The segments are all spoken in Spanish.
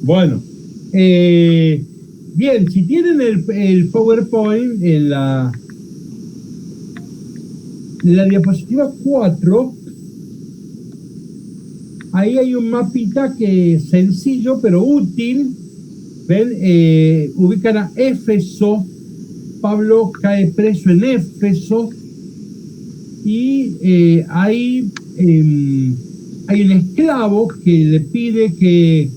Bueno, bien, si tienen el PowerPoint en la diapositiva 4, ahí hay un mapita que es sencillo pero útil. ¿Ven? Ubican a Éfeso. Pablo cae preso en Éfeso y hay un esclavo que le pide que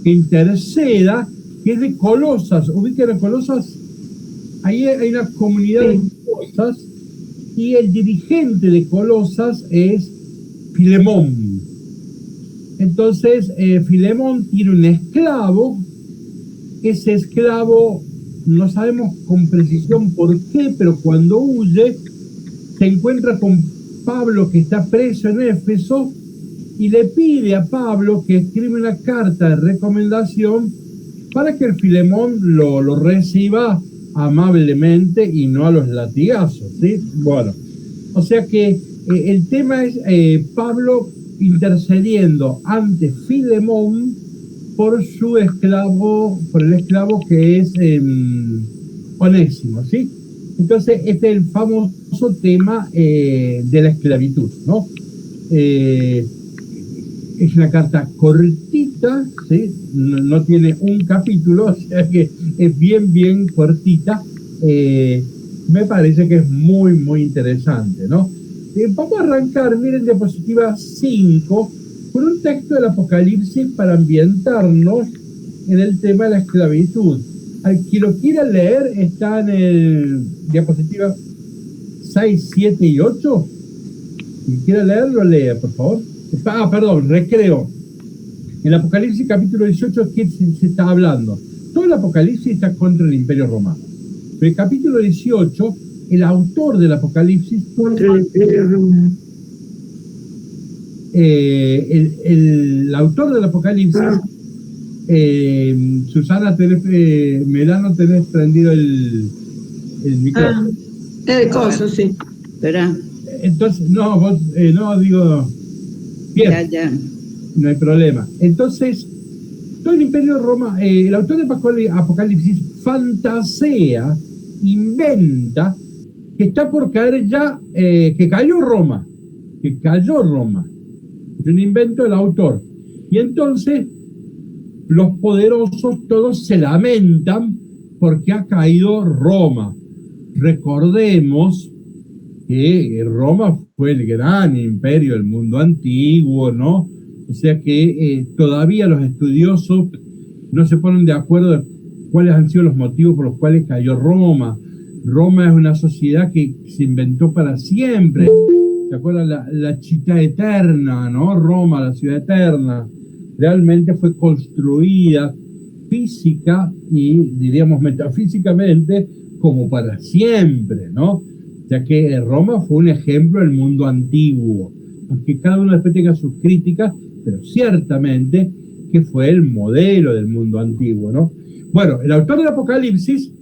interceda, que es de Colosas. Ubican a Colosas. Ahí hay una comunidad de Colosas y el dirigente de Colosas es Filemón. Entonces, Filemón tiene un esclavo. Ese esclavo, no sabemos con precisión por qué, pero cuando huye, se encuentra con Pablo, que está preso en Éfeso, y le pide a Pablo que escriba una carta de recomendación para que el Filemón lo reciba amablemente y no a los latigazos, ¿sí? Bueno, o sea que el tema es Pablo intercediendo ante Filemón por su esclavo, por el esclavo que es Onésimo, ¿sí? Entonces, este es el famoso tema de la esclavitud, ¿no? Es una carta cortita, ¿sí? No tiene un capítulo, o sea que es bien cortita. Me parece que es muy interesante, ¿no? Vamos a arrancar, miren, diapositiva 5, con un texto del Apocalipsis para ambientarnos en el tema de la esclavitud. Al que lo quiera leer, está en el diapositiva 6, 7 y 8. Si quiera leerlo, lea, por favor. Perdón, recreo. En el Apocalipsis capítulo 18, ¿qué se está hablando? Todo el Apocalipsis está contra el Imperio Romano. Pero el capítulo 18, el autor del Apocalipsis... Contra el Imperio Romano. El autor del Apocalipsis... Susana, Melano, tenés prendido el micrófono. El coso, sí. Espera. Entonces, no, vos, no, digo... Bien, ya. No hay problema. Entonces, todo el Imperio de Roma, el autor de Apocalipsis fantasea, inventa que está por caer ya, que cayó Roma. Es un invento del autor. Y entonces, los poderosos todos se lamentan porque ha caído Roma. Recordemos que Roma fue el gran imperio del mundo antiguo, ¿no? O sea que todavía los estudiosos no se ponen de acuerdo de cuáles han sido los motivos por los cuales cayó Roma. Roma es una sociedad que se inventó para siempre. ¿Se acuerdan? La città eterna, ¿no? Roma, la ciudad eterna. Realmente fue construida física y, diríamos, metafísicamente como para siempre, ¿no? Ya que Roma fue un ejemplo del mundo antiguo, aunque cada uno después tenga sus críticas, pero ciertamente que fue el modelo del mundo antiguo, ¿no? Bueno, el autor del Apocalipsis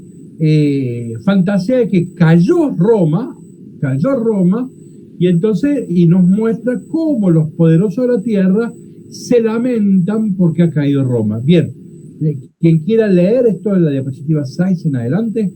fantasea de que cayó Roma, y entonces nos muestra cómo los poderosos de la tierra se lamentan porque ha caído Roma. Bien, quien quiera leer esto en la diapositiva 6 en adelante.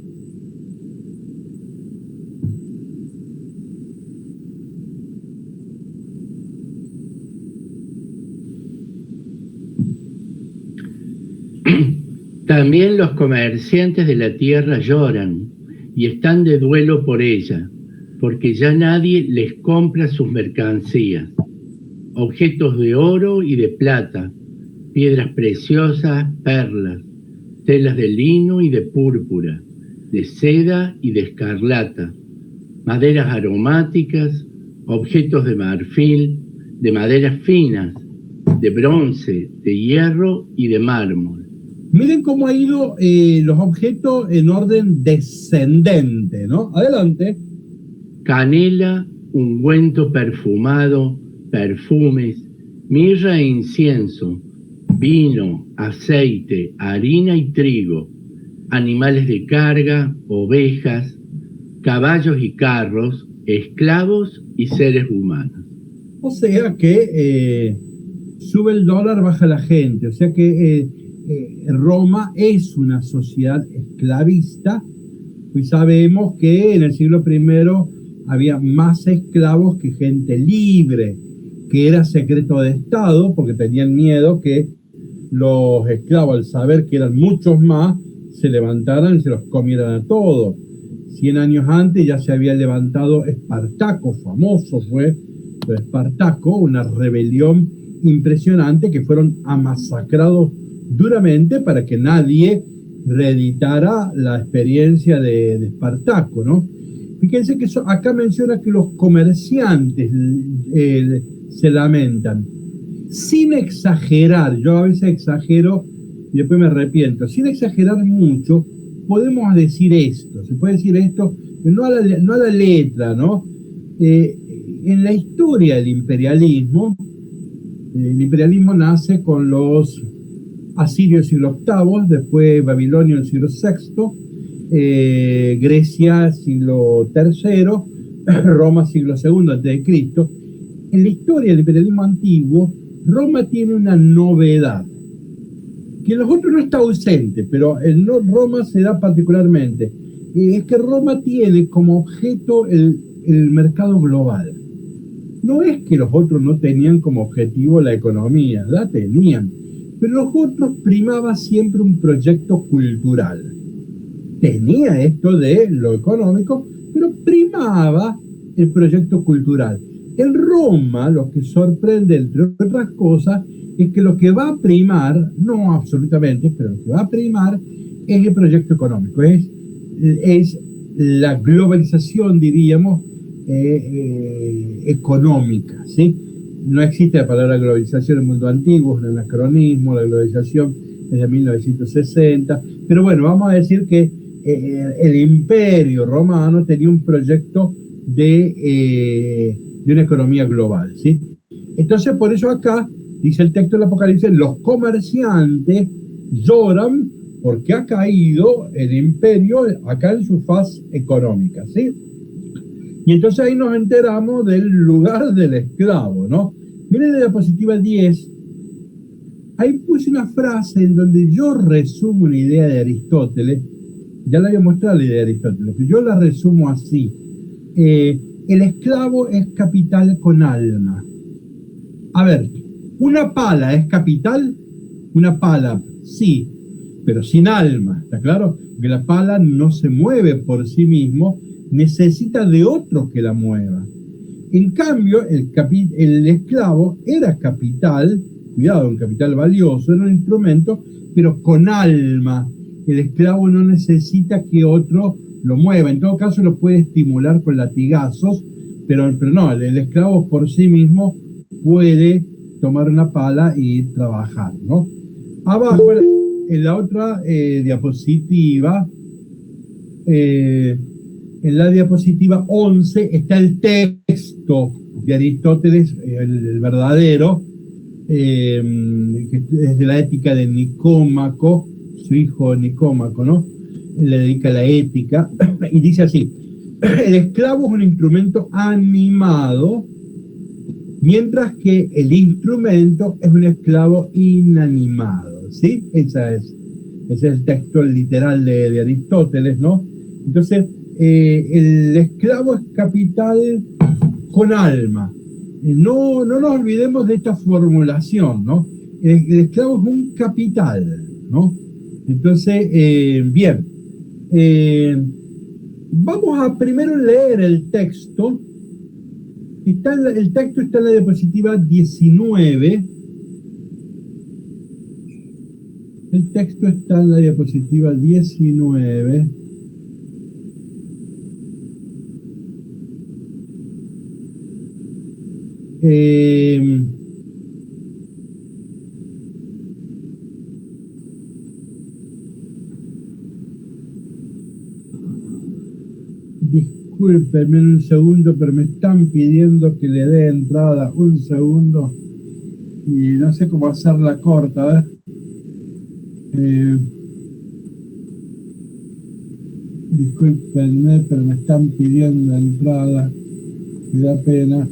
También los comerciantes de la tierra lloran y están de duelo por ella, porque ya nadie les compra sus mercancías, objetos de oro y de plata, piedras preciosas, perlas, telas de lino y de púrpura, de seda y de escarlata, maderas aromáticas, objetos de marfil, de maderas finas, de bronce, de hierro y de mármol. Miren cómo ha ido los objetos en orden descendente, ¿no? Adelante. Canela, ungüento perfumado, perfumes, mirra e incienso, vino, aceite, harina y trigo, animales de carga, ovejas, caballos y carros, esclavos y seres humanos. O sea que sube el dólar, baja la gente. O sea que Roma es una sociedad esclavista, y sabemos que en el siglo I había más esclavos que gente libre, que era secreto de Estado, porque tenían miedo que los esclavos, al saber que eran muchos más, se levantaran y se los comieran a todos. 100 años antes ya se había levantado Espartaco, famoso fue Espartaco, una rebelión impresionante que fueron amasacrados duramente para que nadie reeditara la experiencia de Espartaco, ¿no? Fíjense que acá menciona que los comerciantes se lamentan. Sin exagerar, yo a veces exagero y después me arrepiento, sin exagerar mucho, podemos decir esto, se puede decir esto, no a la letra, ¿no? En la historia del imperialismo, el imperialismo nace con los asirios siglo VIII, después Babilonia en el siglo VI, Grecia siglo III, Roma siglo II antes de Cristo. En la historia del imperialismo antiguo, Roma tiene una novedad, que en los otros no está ausente, pero en Roma se da particularmente. Es que Roma tiene como objeto el mercado global. No es que los otros no tenían como objetivo la economía, la tenían, pero los otros primaba siempre un proyecto cultural. Tenía esto de lo económico, pero primaba el proyecto cultural. En Roma, lo que sorprende, entre otras cosas, es que lo que va a primar, no absolutamente, pero lo que va a primar es el proyecto económico, es la globalización, diríamos, económica, ¿sí? No existe la palabra globalización en el mundo antiguo, es un anacronismo, la globalización es de 1960, pero bueno, vamos a decir que el imperio romano tenía un proyecto de una economía global, ¿sí? Entonces, por eso acá, dice el texto del Apocalipsis, los comerciantes lloran porque ha caído el imperio acá en su faz económica, ¿sí? Y entonces ahí nos enteramos del lugar del esclavo, ¿no? Miren la diapositiva 10. Ahí puse una frase en donde yo resumo una idea de Aristóteles. Ya la había mostrado la idea de Aristóteles, pero yo la resumo así. El esclavo es capital con alma. A ver, ¿una pala es capital? Una pala, sí, pero sin alma, ¿está claro? Porque la pala no se mueve por sí mismo, necesita de otro que la mueva. En cambio, el esclavo era capital, cuidado, un capital valioso, era un instrumento, pero con alma. El esclavo no necesita que otro lo mueva, en todo caso lo puede estimular con latigazos, pero no, el esclavo por sí mismo puede tomar una pala y trabajar, ¿no? Abajo, en la otra diapositiva, en la diapositiva 11 está el texto de Aristóteles, el verdadero, que es de la ética de Nicómaco, su hijo Nicómaco, ¿no? Él le dedica la ética, y dice así: el esclavo es un instrumento animado, mientras que el instrumento es un esclavo inanimado, ¿sí? Ese es el texto literal de Aristóteles, ¿no? Entonces, el esclavo es capital con alma. No nos olvidemos de esta formulación, ¿no? El esclavo es un capital, ¿no? Entonces, bien. Vamos a primero leer el texto. El texto está en la diapositiva 19. El texto está en la diapositiva 19. Discúlpenme un segundo, pero me están pidiendo que le dé entrada. Un segundo. Y no sé cómo hacerla corta, ¿ves? Discúlpenme, pero me están pidiendo entrada. Me da pena.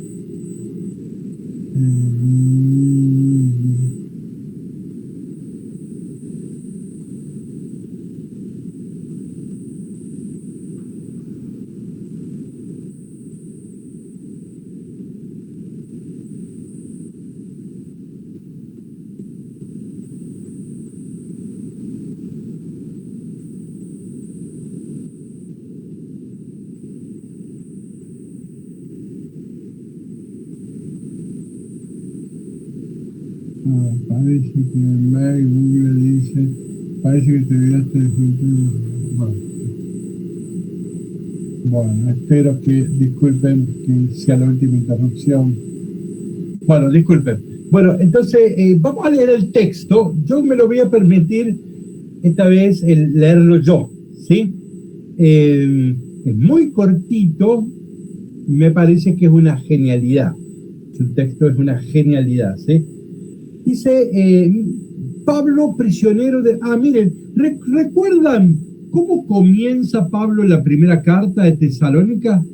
Parece que en mail Google dice, parece que te olvidaste de bueno, bueno, espero que disculpen que sea la última interrupción. Bueno, disculpen. Bueno, entonces vamos a leer el texto. Yo me lo voy a permitir esta vez leerlo yo, ¿sí? Es muy cortito, me parece que es una genialidad. Su texto es una genialidad, ¿sí? Dice, Pablo, prisionero de... Ah, miren, ¿recuerdan cómo comienza Pablo la primera carta de Tesalónica?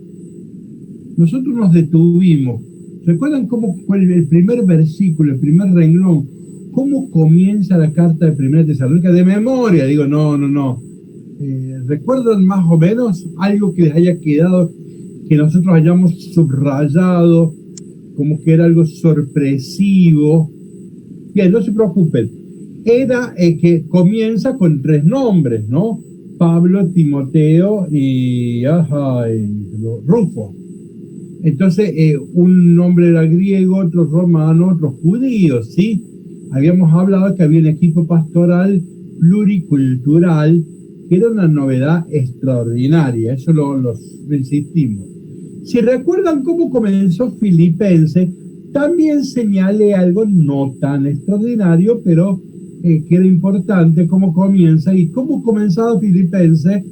Nosotros nos detuvimos. ¿Recuerdan cómo fue el primer versículo, el primer renglón? ¿Cómo comienza la carta de primera Tesalónica? De memoria, digo, no. ¿Recuerdan más o menos algo que les haya quedado, que nosotros hayamos subrayado, como que era algo sorpresivo? Bien, no se preocupen. Era que comienza con 3 nombres, ¿no? Pablo, Timoteo y Rufo. Entonces, un nombre era griego, otro romano, otro judío, ¿sí? Habíamos hablado que había un equipo pastoral pluricultural, que era una novedad extraordinaria, eso lo insistimos. Si recuerdan cómo comenzó Filipenses, también señalé algo no tan extraordinario, pero que era importante cómo comienza y cómo comenzado Filipenses.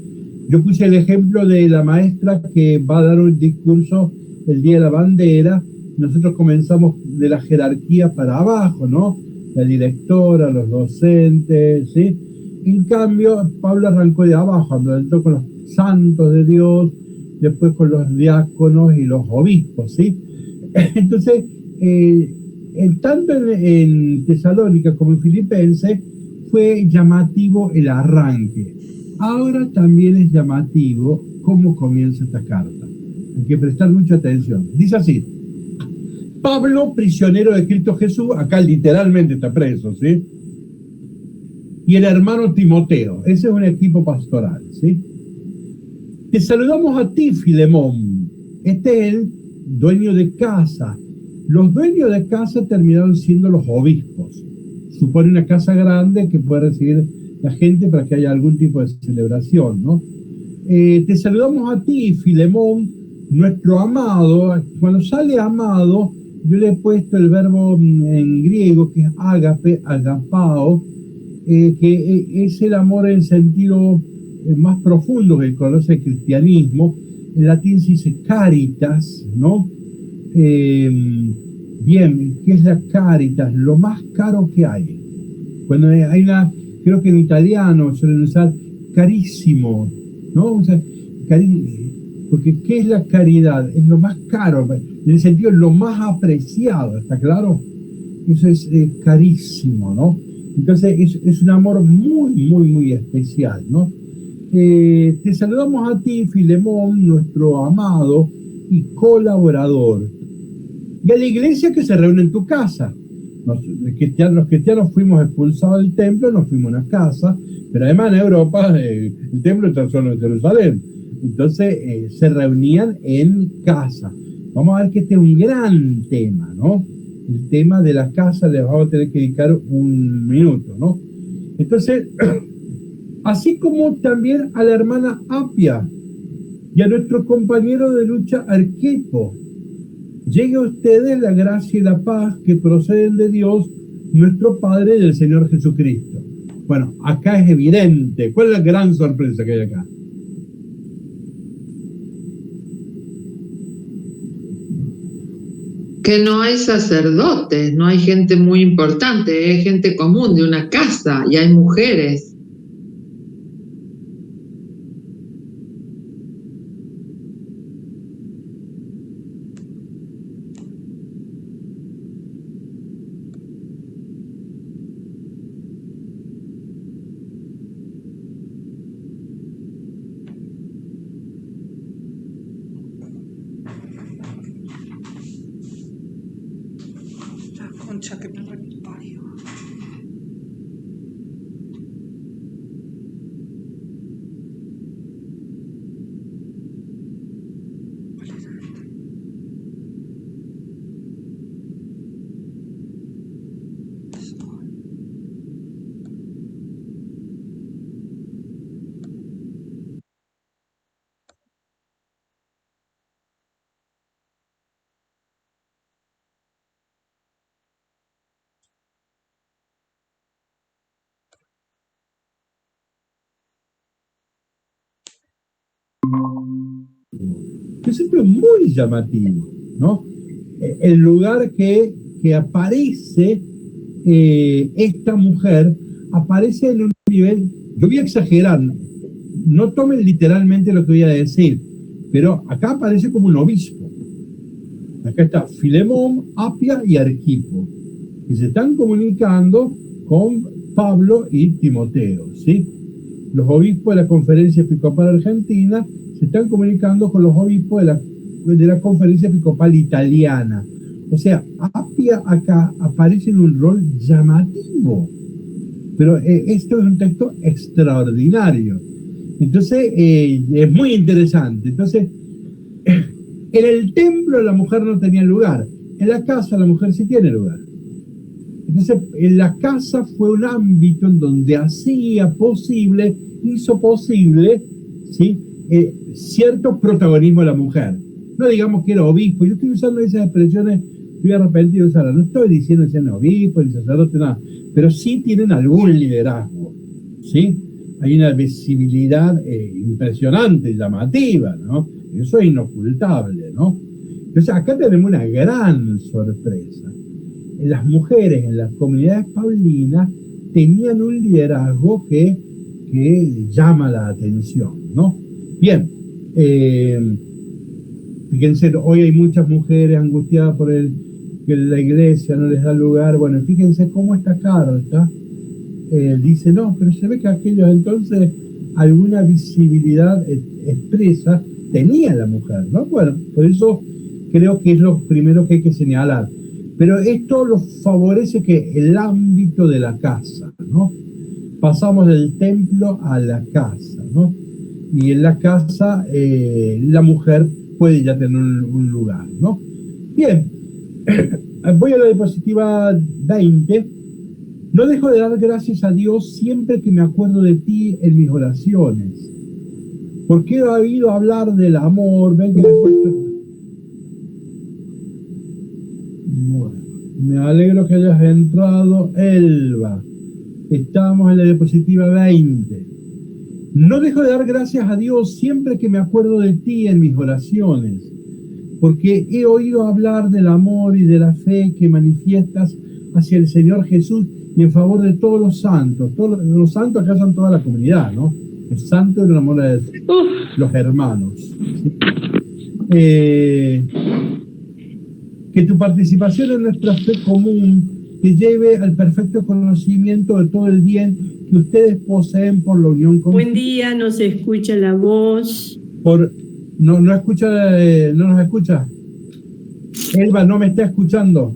Yo puse el ejemplo de la maestra que va a dar un discurso el Día de la Bandera. Nosotros comenzamos de la jerarquía para abajo, ¿no? La directora, los docentes, ¿sí? En cambio, Pablo arrancó de abajo, cuando entró con los santos de Dios, después con los diáconos y los obispos, ¿sí? Entonces, tanto en Tesalónica como en Filipenses fue llamativo el arranque. Ahora también es llamativo cómo comienza esta carta. Hay que prestar mucha atención. Dice así: Pablo, prisionero de Cristo Jesús, acá literalmente está preso, ¿sí? Y el hermano Timoteo, ese es un equipo pastoral, ¿sí? Te saludamos a ti, Filemón. Este es el dueño de casa. Los dueños de casa terminaron siendo los obispos. Supone una casa grande que puede recibir la gente para que haya algún tipo de celebración, ¿no? Te saludamos a ti, Filemón, nuestro amado. Cuando sale amado, yo le he puesto el verbo en griego, que es ágape, agapao, que es el amor en sentido más profundo que conoce el cristianismo. En latín se dice caritas, ¿no? Bien, ¿qué es la caritas? Lo más caro que hay. Cuando hay creo que en italiano suelen usar carísimo, ¿no? O sea, porque ¿qué es la caridad? Es lo más caro, en el sentido lo más apreciado, ¿está claro? Eso es carísimo, ¿no? Entonces es un amor muy especial, ¿no? Te saludamos a ti, Filemón, nuestro amado y colaborador, y a la iglesia que se reúne en tu casa. Los cristianos fuimos expulsados del templo, nos fuimos a una casa, pero además en Europa el templo está solo en Jerusalén. Entonces se reunían en casa. Vamos a ver que este es un gran tema, ¿no? El tema de la casa, les vamos a tener que dedicar un minuto, ¿no? Entonces, así como también a la hermana Apia y a nuestro compañero de lucha Arquipo, llegue a ustedes la gracia y la paz que proceden de Dios, nuestro Padre, y del Señor Jesucristo. Bueno, acá es evidente. ¿Cuál es la gran sorpresa que hay acá? Que no hay sacerdotes, no hay gente muy importante, es gente común de una casa y hay mujeres. La concha que me parió. Esto es muy llamativo, ¿no? El lugar que aparece esta mujer aparece en un nivel, yo voy a exagerar, no tomen literalmente lo que voy a decir, pero acá aparece como un obispo. Acá está Filemón, Apia y Arquipo, que se están comunicando con Pablo y Timoteo, ¿sí? Los obispos de la Conferencia Episcopal Argentina se están comunicando con los obispos de la Conferencia Episcopal Italiana. O sea, Apia acá aparece en un rol llamativo. Pero esto es un texto extraordinario. Entonces, es muy interesante. Entonces, en el templo la mujer no tenía lugar. En la casa la mujer sí tiene lugar. Entonces, en la casa fue un ámbito en donde hizo posible, ¿sí? Cierto protagonismo de la mujer. No digamos que era obispo. Yo estoy usando esas expresiones, estoy arrepentido de usarlas. No estoy diciendo que sean obispo ni sacerdote, nada. Pero sí tienen algún liderazgo, ¿sí? Hay una visibilidad impresionante, llamativa, ¿no? Eso es inocultable, ¿no? Entonces, acá tenemos una gran sorpresa. Las mujeres en las comunidades paulinas tenían un liderazgo que llama la atención, ¿no? Bien, fíjense, hoy hay muchas mujeres angustiadas por que la iglesia no les da lugar. Bueno, fíjense cómo esta carta dice, no, pero se ve que aquellos entonces alguna visibilidad expresa tenía la mujer, ¿no? Bueno, por eso creo que es lo primero que hay que señalar. Pero esto lo favorece que el ámbito de la casa, ¿no? Pasamos del templo a la casa, ¿no? Y en la casa la mujer puede ya tener un lugar, ¿no? Bien, voy a la diapositiva 20. No dejo de dar gracias a Dios siempre que me acuerdo de ti en mis oraciones. Porque he oído hablar del amor. Ven que después... Bueno, me alegro que hayas entrado, Elba. Estamos en la diapositiva 20. No dejo de dar gracias a Dios siempre que me acuerdo de ti en mis oraciones, porque he oído hablar del amor y de la fe que manifiestas hacia el Señor Jesús y en favor de todos los santos. Todos los santos acá son toda la comunidad, ¿no? Los santos de la amor de los hermanos. Que tu participación en nuestra fe común te lleve al perfecto conocimiento de todo el bien que ustedes poseen por la unión con... Buen día, no se escucha la voz. No nos escucha. Elba, no me está escuchando.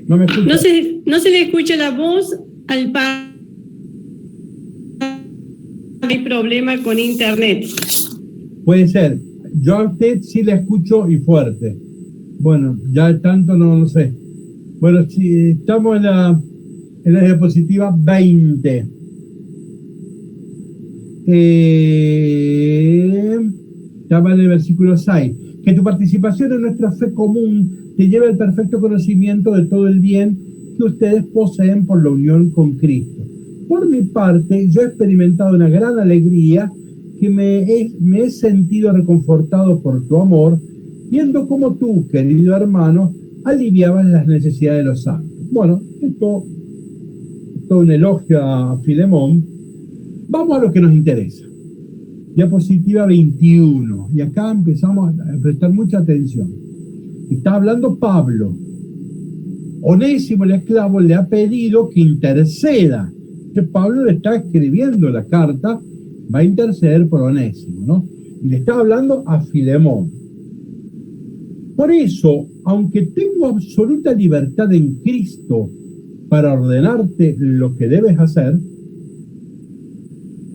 No me escucha. No se le escucha la voz al padre. Hay problema con internet. Puede ser. Yo a usted sí le escucho y fuerte. Bueno, ya tanto no sé. Bueno, sí, estamos en la diapositiva 20. Estaba en el versículo 6. Que tu participación en nuestra fe común te lleve al perfecto conocimiento de todo el bien que ustedes poseen por la unión con Cristo. Por mi parte, yo he experimentado una gran alegría que me he sentido reconfortado por tu amor, viendo cómo tú, querido hermano, aliviabas las necesidades de los santos. Bueno, esto es todo un elogio a Filemón. Vamos a lo que nos interesa. Diapositiva 21. Y acá empezamos a prestar mucha atención. Está hablando Pablo. Onésimo, el esclavo, le ha pedido que interceda. Entonces Pablo le está escribiendo la carta, va a interceder por Onésimo, ¿no? Y le está hablando a Filemón. Por eso, aunque tengo absoluta libertad en Cristo para ordenarte lo que debes hacer,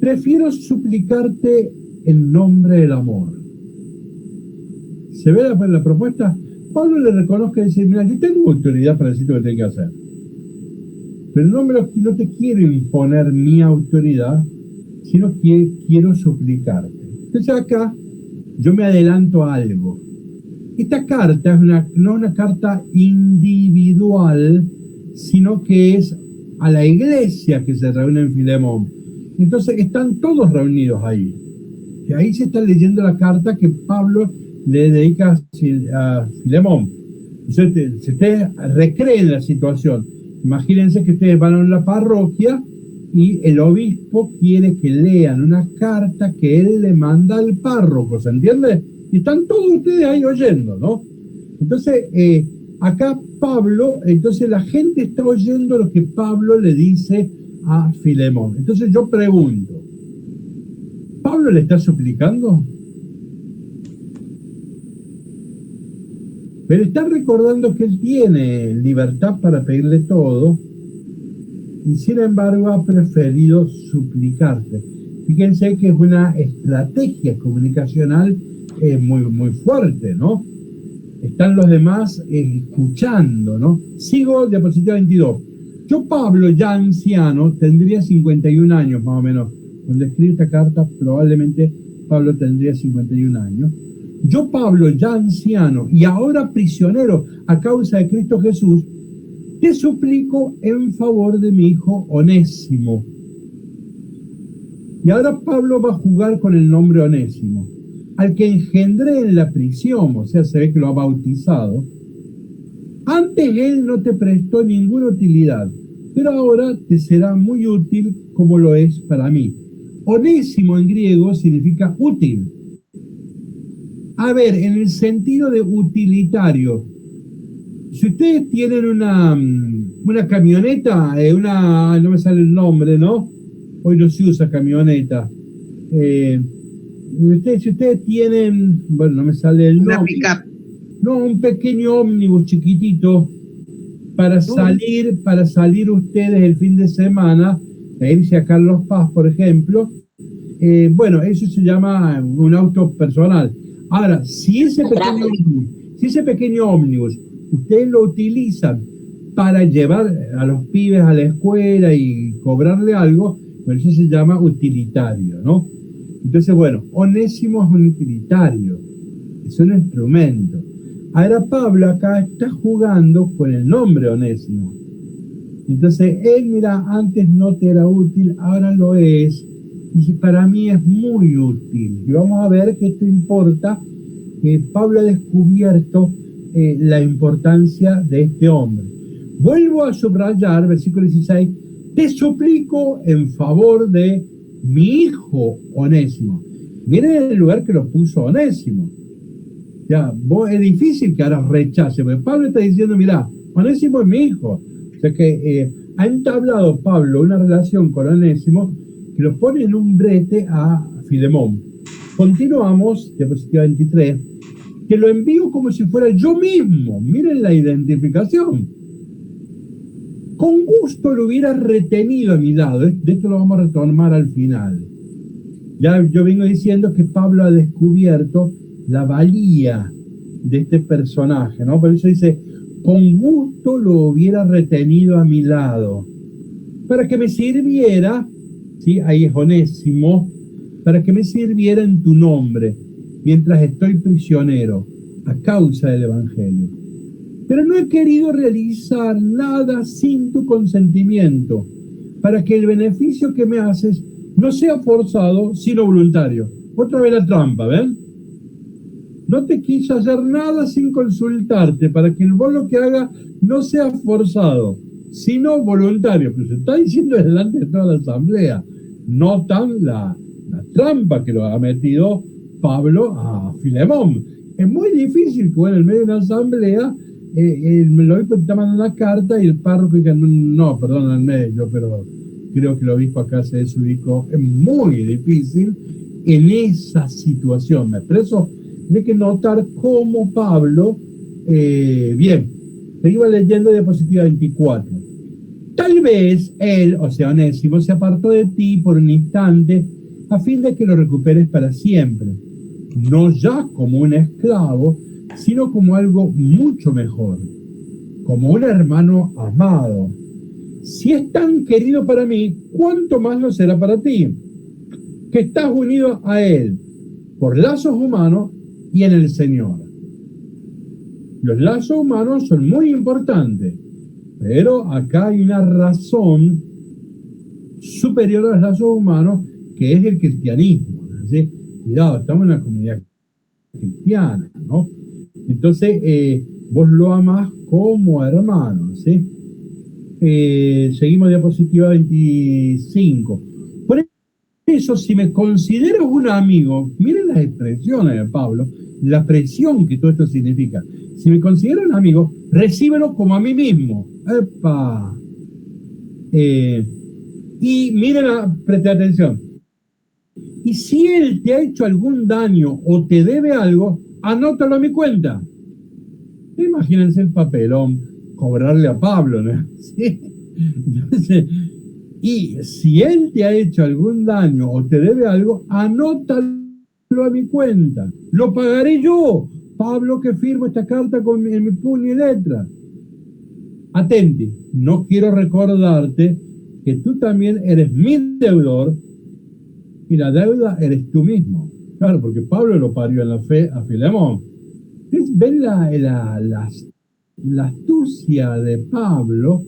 prefiero suplicarte en nombre del amor. ¿Se ve la propuesta? Pablo le reconoce y dice, mira, yo tengo autoridad para decir lo que tengo que hacer. Pero no te quiero imponer mi autoridad, sino que quiero suplicarte. Entonces acá yo me adelanto a algo. Esta carta es no una carta individual, sino que es a la iglesia que se reúne en Filemón. Entonces están todos reunidos ahí. que ahí se está leyendo la carta que Pablo le dedica a Filemón. Entonces, si ustedes recreen la situación, imagínense que ustedes van a una parroquia y el obispo quiere que lean una carta que él le manda al párroco, ¿se entiende? Y están todos ustedes ahí oyendo, ¿no? Entonces, acá Pablo, entonces la gente está oyendo lo que Pablo le dice a Filemón. Entonces yo pregunto, ¿Pablo le está suplicando? Pero está recordando que él tiene libertad para pedirle todo y sin embargo ha preferido suplicarte. Fíjense que es una estrategia comunicacional muy, muy fuerte, ¿no? Están los demás escuchando, ¿no? Sigo, diapositiva 22. Yo, Pablo, ya anciano, tendría 51 años más o menos. Cuando escribí esta carta, probablemente Pablo tendría 51 años. Yo, Pablo, ya anciano y ahora prisionero a causa de Cristo Jesús, te suplico en favor de mi hijo Onésimo. Y ahora Pablo va a jugar con el nombre Onésimo, al que engendré en la prisión, o sea, se ve que lo ha bautizado. Antes él no te prestó ninguna utilidad, pero ahora te será muy útil como lo es para mí. Onésimo en griego significa útil. A ver, en el sentido de utilitario, si ustedes tienen una camioneta, no me sale el nombre, ¿no? Hoy no se usa camioneta. Si ustedes tienen, bueno, no me sale el nombre. Una pick-up. No, un pequeño ómnibus chiquitito para salir ustedes el fin de semana, a irse a Carlos Paz, por ejemplo. Bueno, eso se llama un auto personal. Ahora, si ese pequeño ómnibus ustedes lo utilizan para llevar a los pibes a la escuela y cobrarle algo, pues eso se llama utilitario, ¿no? Entonces, bueno, Onésimo es un utilitario, es un instrumento. Ahora Pablo acá está jugando con el nombre Onésimo. Entonces, él, mira, antes no te era útil, ahora lo es. Y para mí es muy útil. Y vamos a ver que esto importa, que Pablo ha descubierto la importancia de este hombre. Vuelvo a subrayar, versículo 16, te suplico en favor de mi hijo Onésimo. Miren el lugar que lo puso Onésimo. Ya, es difícil que ahora rechace, porque Pablo está diciendo, mira, Onésimo es mi hijo. O sea que ha entablado Pablo una relación con Onésimo que lo pone en un brete a Filemón. Continuamos, diapositiva 23, que lo envío como si fuera yo mismo. Miren la identificación. Con gusto lo hubiera retenido a mi lado. De esto lo vamos a retomar al final. Ya yo vengo diciendo que Pablo ha descubierto la valía de este personaje, ¿no? Por eso dice, con gusto lo hubiera retenido a mi lado, para que me sirviera, ¿sí? Ahí es Onésimo, para que me sirviera en tu nombre, mientras estoy prisionero, a causa del Evangelio. Pero no he querido realizar nada sin tu consentimiento, para que el beneficio que me haces no sea forzado, sino voluntario. Otra vez la trampa, ¿ven? No te quise hacer nada sin consultarte, para que vos lo que haga no sea forzado, sino voluntario. Pero se está diciendo delante de toda la asamblea. Notan la trampa que lo ha metido Pablo a Filemón. Es muy difícil que en el medio de una asamblea el obispo te está mandando una carta y el párroco dice, no, perdón, en medio, pero creo que el obispo acá se desubicó. Es muy difícil en esa situación. ¿Me expreso? Hay que notar cómo Pablo, bien, te iba leyendo diapositiva 24. Tal vez él, o sea, Onésimo, se apartó de ti por un instante a fin de que lo recuperes para siempre, no ya como un esclavo, sino como algo mucho mejor, como un hermano amado. Si es tan querido para mí, ¿cuánto más lo será para ti? Que estás unido a él por lazos humanos y en el Señor. Los lazos humanos son muy importantes, pero acá hay una razón superior a los lazos humanos, que es el cristianismo, ¿sí? cuidado, estamos en una comunidad cristiana, ¿no? Entonces, vos lo amás como hermano, ¿sí? Seguimos diapositiva 25. Por eso, si me considero un amigo, miren las expresiones de Pablo, la presión que todo esto significa. Si me considero un amigo, recíbelo como a mí mismo. ¡Epa! Y miren, preste atención. Y si él te ha hecho algún daño o te debe algo, anótalo a mi cuenta. Imagínense el papelón, cobrarle a Pablo, ¿no? ¿Sí? Entonces, y si él te ha hecho algún daño o te debe algo, anótalo a mi cuenta. Lo pagaré yo, Pablo, que firmo esta carta en mi puño y letra. Atenti, no quiero recordarte que tú también eres mi deudor y la deuda eres tú mismo. Claro, porque Pablo lo parió en la fe a Filemón. ¿Ven la astucia de Pablo?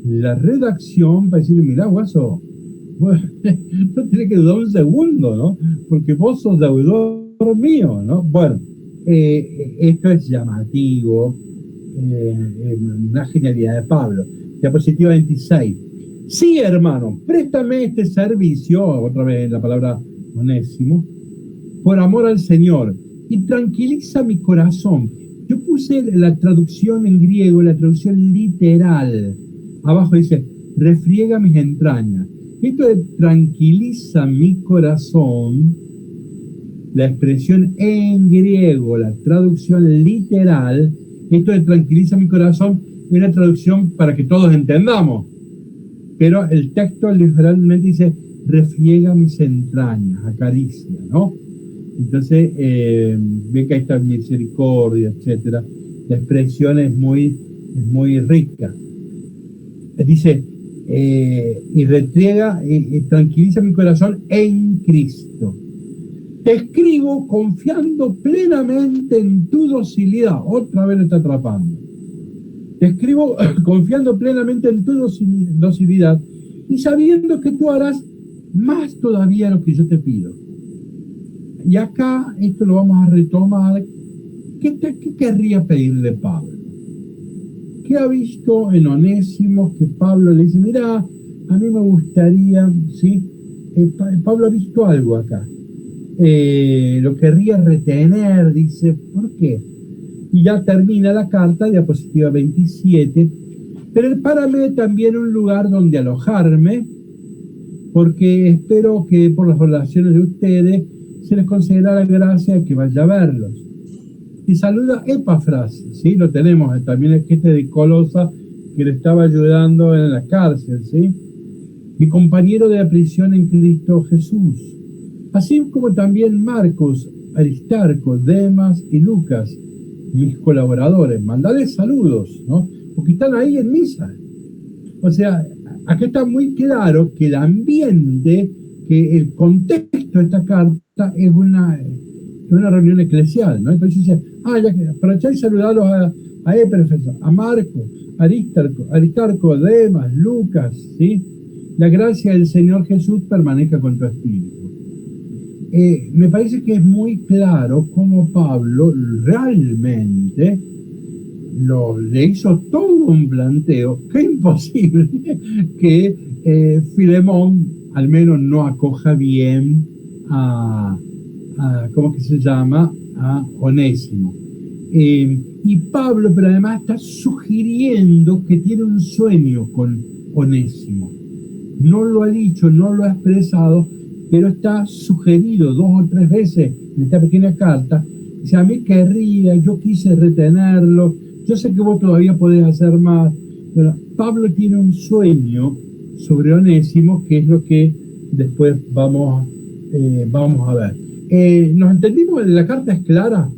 La redacción para decir, mirá, guaso, no tenés que dudar un segundo, ¿no? Porque vos sos deudor mío, ¿no? Bueno, esto es llamativo, una genialidad de Pablo. Diapositiva 26. Sí, hermano, préstame este servicio, otra vez la palabra onésimo, por amor al Señor, y tranquiliza mi corazón. Yo puse la traducción en griego, la traducción literal. Abajo dice, refriega mis entrañas. Esto de tranquiliza mi corazón, la expresión en griego, la traducción literal, esto de tranquiliza mi corazón es la traducción para que todos entendamos. Pero el texto literalmente dice, refriega mis entrañas, acaricia, ¿no? Entonces, ve que ahí está misericordia, etcétera. La expresión es muy rica. Dice, y retriega, tranquiliza mi corazón en Cristo. Te escribo confiando plenamente en tu docilidad. Otra vez lo está atrapando. Te escribo confiando plenamente en tu docilidad y sabiendo que tú harás más todavía lo que yo te pido. Y acá esto lo vamos a retomar. ¿Qué querría pedirle Pablo? ¿Qué ha visto en Onésimo que Pablo le dice, mira, a mí me gustaría, ¿sí? Pablo ha visto algo acá. Lo querría retener, dice, ¿por qué? Y ya termina la carta, diapositiva 27, prepárame también un lugar donde alojarme, porque espero que por las oraciones de ustedes se les concederá la gracia de que vaya a verlos. Y saluda Epafras, ¿sí? Lo tenemos, también es que de Colosa, que le estaba ayudando en la cárcel, ¿sí? Mi compañero de la prisión en Cristo Jesús. Así como también Marcos, Aristarco, Demas y Lucas, mis colaboradores. Mandales saludos, ¿no? Porque están ahí en misa. O sea, acá está muy claro que el ambiente, que el contexto de esta carta es una reunión eclesial, ¿no? Entonces dice, ya que aprovechá y saludarlos a Epafras, a Marco, Aristarco, Demas, Lucas, ¿sí? La gracia del Señor Jesús permanezca con tu espíritu. Me parece que es muy claro cómo Pablo realmente le hizo todo un planteo que es imposible que Filemón al menos no acoja bien a ¿cómo que se llama? A Onésimo. Y Pablo, pero además está sugiriendo que tiene un sueño con Onésimo. No lo ha dicho, no lo ha expresado, pero está sugerido 2 o 3 veces en esta pequeña carta. Dice, a mí querría, yo quise retenerlo, yo sé que vos todavía podés hacer más. Bueno, Pablo tiene un sueño sobre Onésimo, que es lo que después vamos a ver. ¿Nos entendimos? La carta es clara,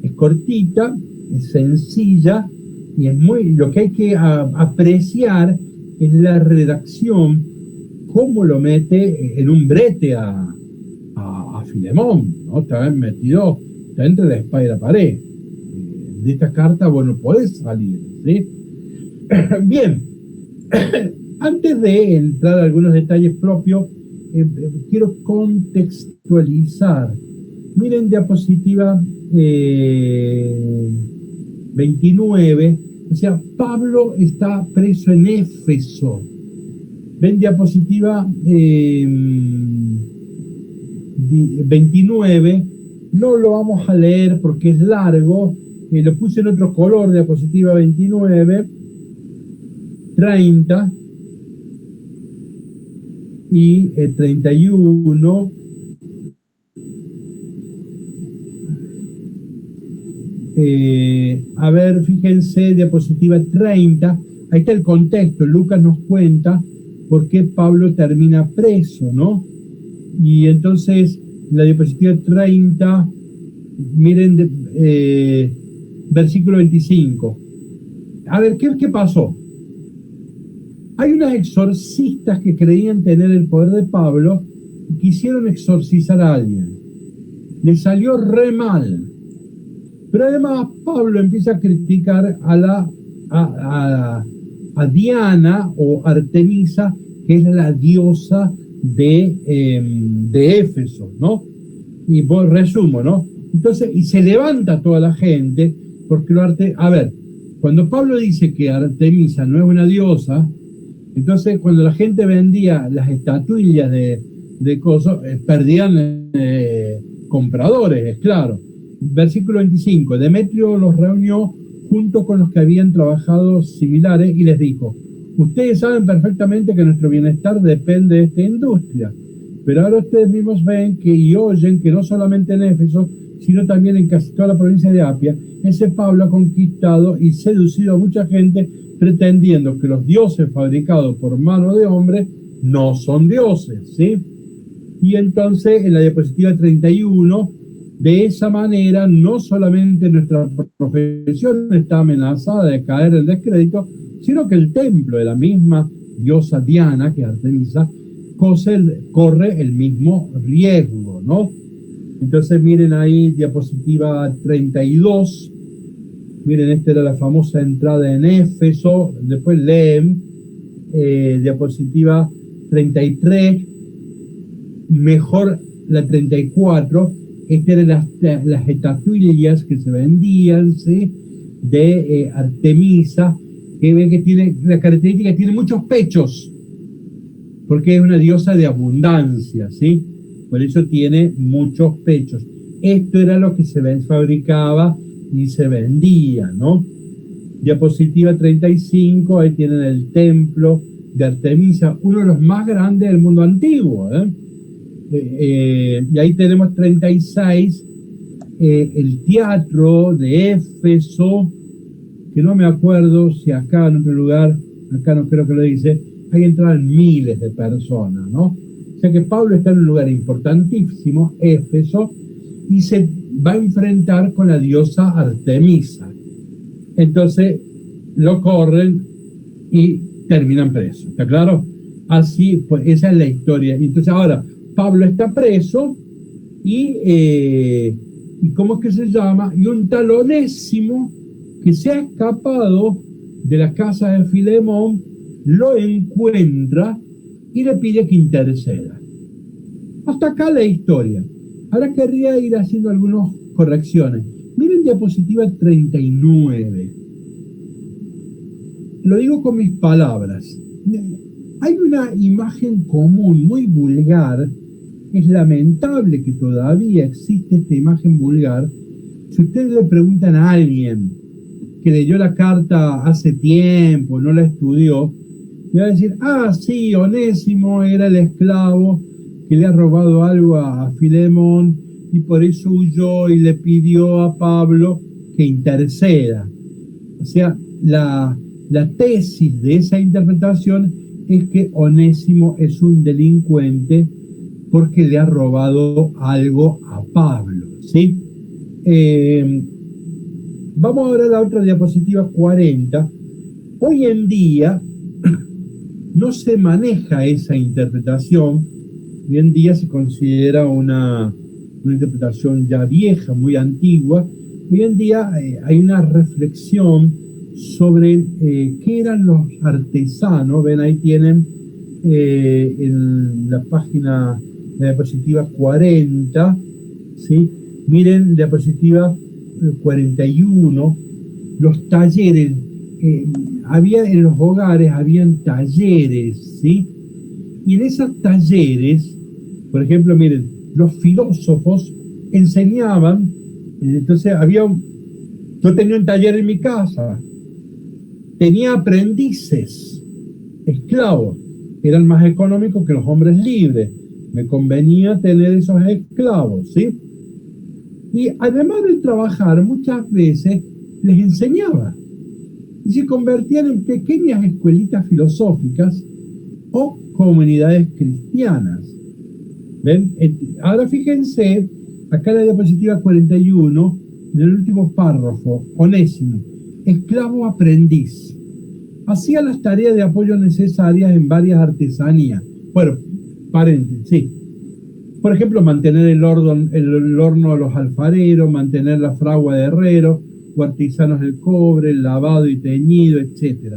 es cortita, es sencilla, y es lo que hay que apreciar es la redacción, cómo lo mete en un brete a Filemón, ¿no? Está metido, está entre la espada y la pared. De esta carta, bueno, podés salir, ¿sí? Bien, antes de entrar a algunos detalles propios, quiero contextualizar Miren diapositiva 29, o sea, Pablo está preso en Éfeso. Ven diapositiva 29, no lo vamos a leer porque es largo, lo puse en otro color, diapositiva 29, 30 y 31. A ver, fíjense, diapositiva 30, ahí está el contexto. Lucas nos cuenta por qué Pablo termina preso, ¿no? Y entonces, la diapositiva 30, miren, versículo 25. A ver, ¿qué pasó? Hay unos exorcistas que creían tener el poder de Pablo y quisieron exorcizar a alguien. Le salió re mal. Pero además Pablo empieza a criticar a Diana o Artemisa, que es la diosa de Éfeso, ¿no? Y resumo, ¿no? Entonces, y se levanta toda la gente, porque a ver, cuando Pablo dice que Artemisa no es una diosa, entonces cuando la gente vendía las estatuillas de cosas, perdían compradores, es claro. Versículo 25, Demetrio los reunió junto con los que habían trabajado similares y les dijo: ustedes saben perfectamente que nuestro bienestar depende de esta industria, pero ahora ustedes mismos ven y oyen que no solamente en Éfeso, sino también en casi toda la provincia de Apia, ese Pablo ha conquistado y seducido a mucha gente pretendiendo que los dioses fabricados por mano de hombre no son dioses, ¿sí? Y entonces en la diapositiva 31, de esa manera, no solamente nuestra profesión está amenazada de caer en descrédito, sino que el templo de la misma diosa Diana, que es Artemisa, corre el mismo riesgo, ¿no? Entonces miren ahí, diapositiva 32, miren, esta era la famosa entrada en Éfeso, después leen, diapositiva 33, mejor la 34, estas eran las estatuillas que se vendían, ¿sí? De Artemisa, que ven que tiene la característica que tiene muchos pechos, porque es una diosa de abundancia, ¿sí? Por eso tiene muchos pechos. Esto era lo que se fabricaba y se vendía, ¿no? Diapositiva 35, ahí tienen el templo de Artemisa, uno de los más grandes del mundo antiguo, ¿eh? Y ahí tenemos 36, el teatro de Éfeso, que no me acuerdo si acá en otro lugar, acá no creo que lo dice, ahí entraban miles de personas, ¿no? O sea que Pablo está en un lugar importantísimo, Éfeso, y se va a enfrentar con la diosa Artemisa. Entonces lo corren y terminan presos, ¿está claro? Así, pues esa es la historia. Entonces ahora Pablo está preso y ¿cómo es que se llama? Y un tal Onésimo que se ha escapado de la casa de Filemón lo encuentra y le pide que interceda. Hasta acá la historia. Ahora querría ir haciendo algunas correcciones. Miren diapositiva 39. Lo digo con mis palabras. Hay una imagen común, muy vulgar. Es lamentable que todavía existe esta imagen vulgar. Si ustedes le preguntan a alguien que leyó la carta hace tiempo, no la estudió, le va a decir: ah, sí, Onésimo era el esclavo que le ha robado algo a Filemón y por eso huyó y le pidió a Pablo que interceda. O sea, la tesis de esa interpretación es que Onésimo es un delincuente porque le ha robado algo a Pablo, ¿sí? Vamos ahora a la otra diapositiva 40. Hoy en día no se maneja esa interpretación. Hoy en día se considera una interpretación ya vieja, muy antigua. Hoy en día hay una reflexión sobre qué eran los artesanos. Ven, ahí tienen en la página, la diapositiva 40, ¿sí? Miren diapositiva 41, los talleres. Había en los hogares, habían talleres, ¿sí? Y en esos talleres, por ejemplo, miren, los filósofos enseñaban, entonces yo tenía un taller en mi casa, tenía aprendices, esclavos, que eran más económicos que los hombres libres. Me convenía tener esos esclavos, ¿sí? Y además de trabajar, muchas veces les enseñaba. Y se convertían en pequeñas escuelitas filosóficas o comunidades cristianas. ¿Ven? Ahora fíjense, acá en la diapositiva 41, en el último párrafo, Onésimo, esclavo aprendiz. Hacía las tareas de apoyo necesarias en varias artesanías. Bueno, paréntesis, sí. Por ejemplo, mantener el horno de los alfareros, mantener la fragua de herrero, o artesanos del cobre, el lavado y teñido, etc.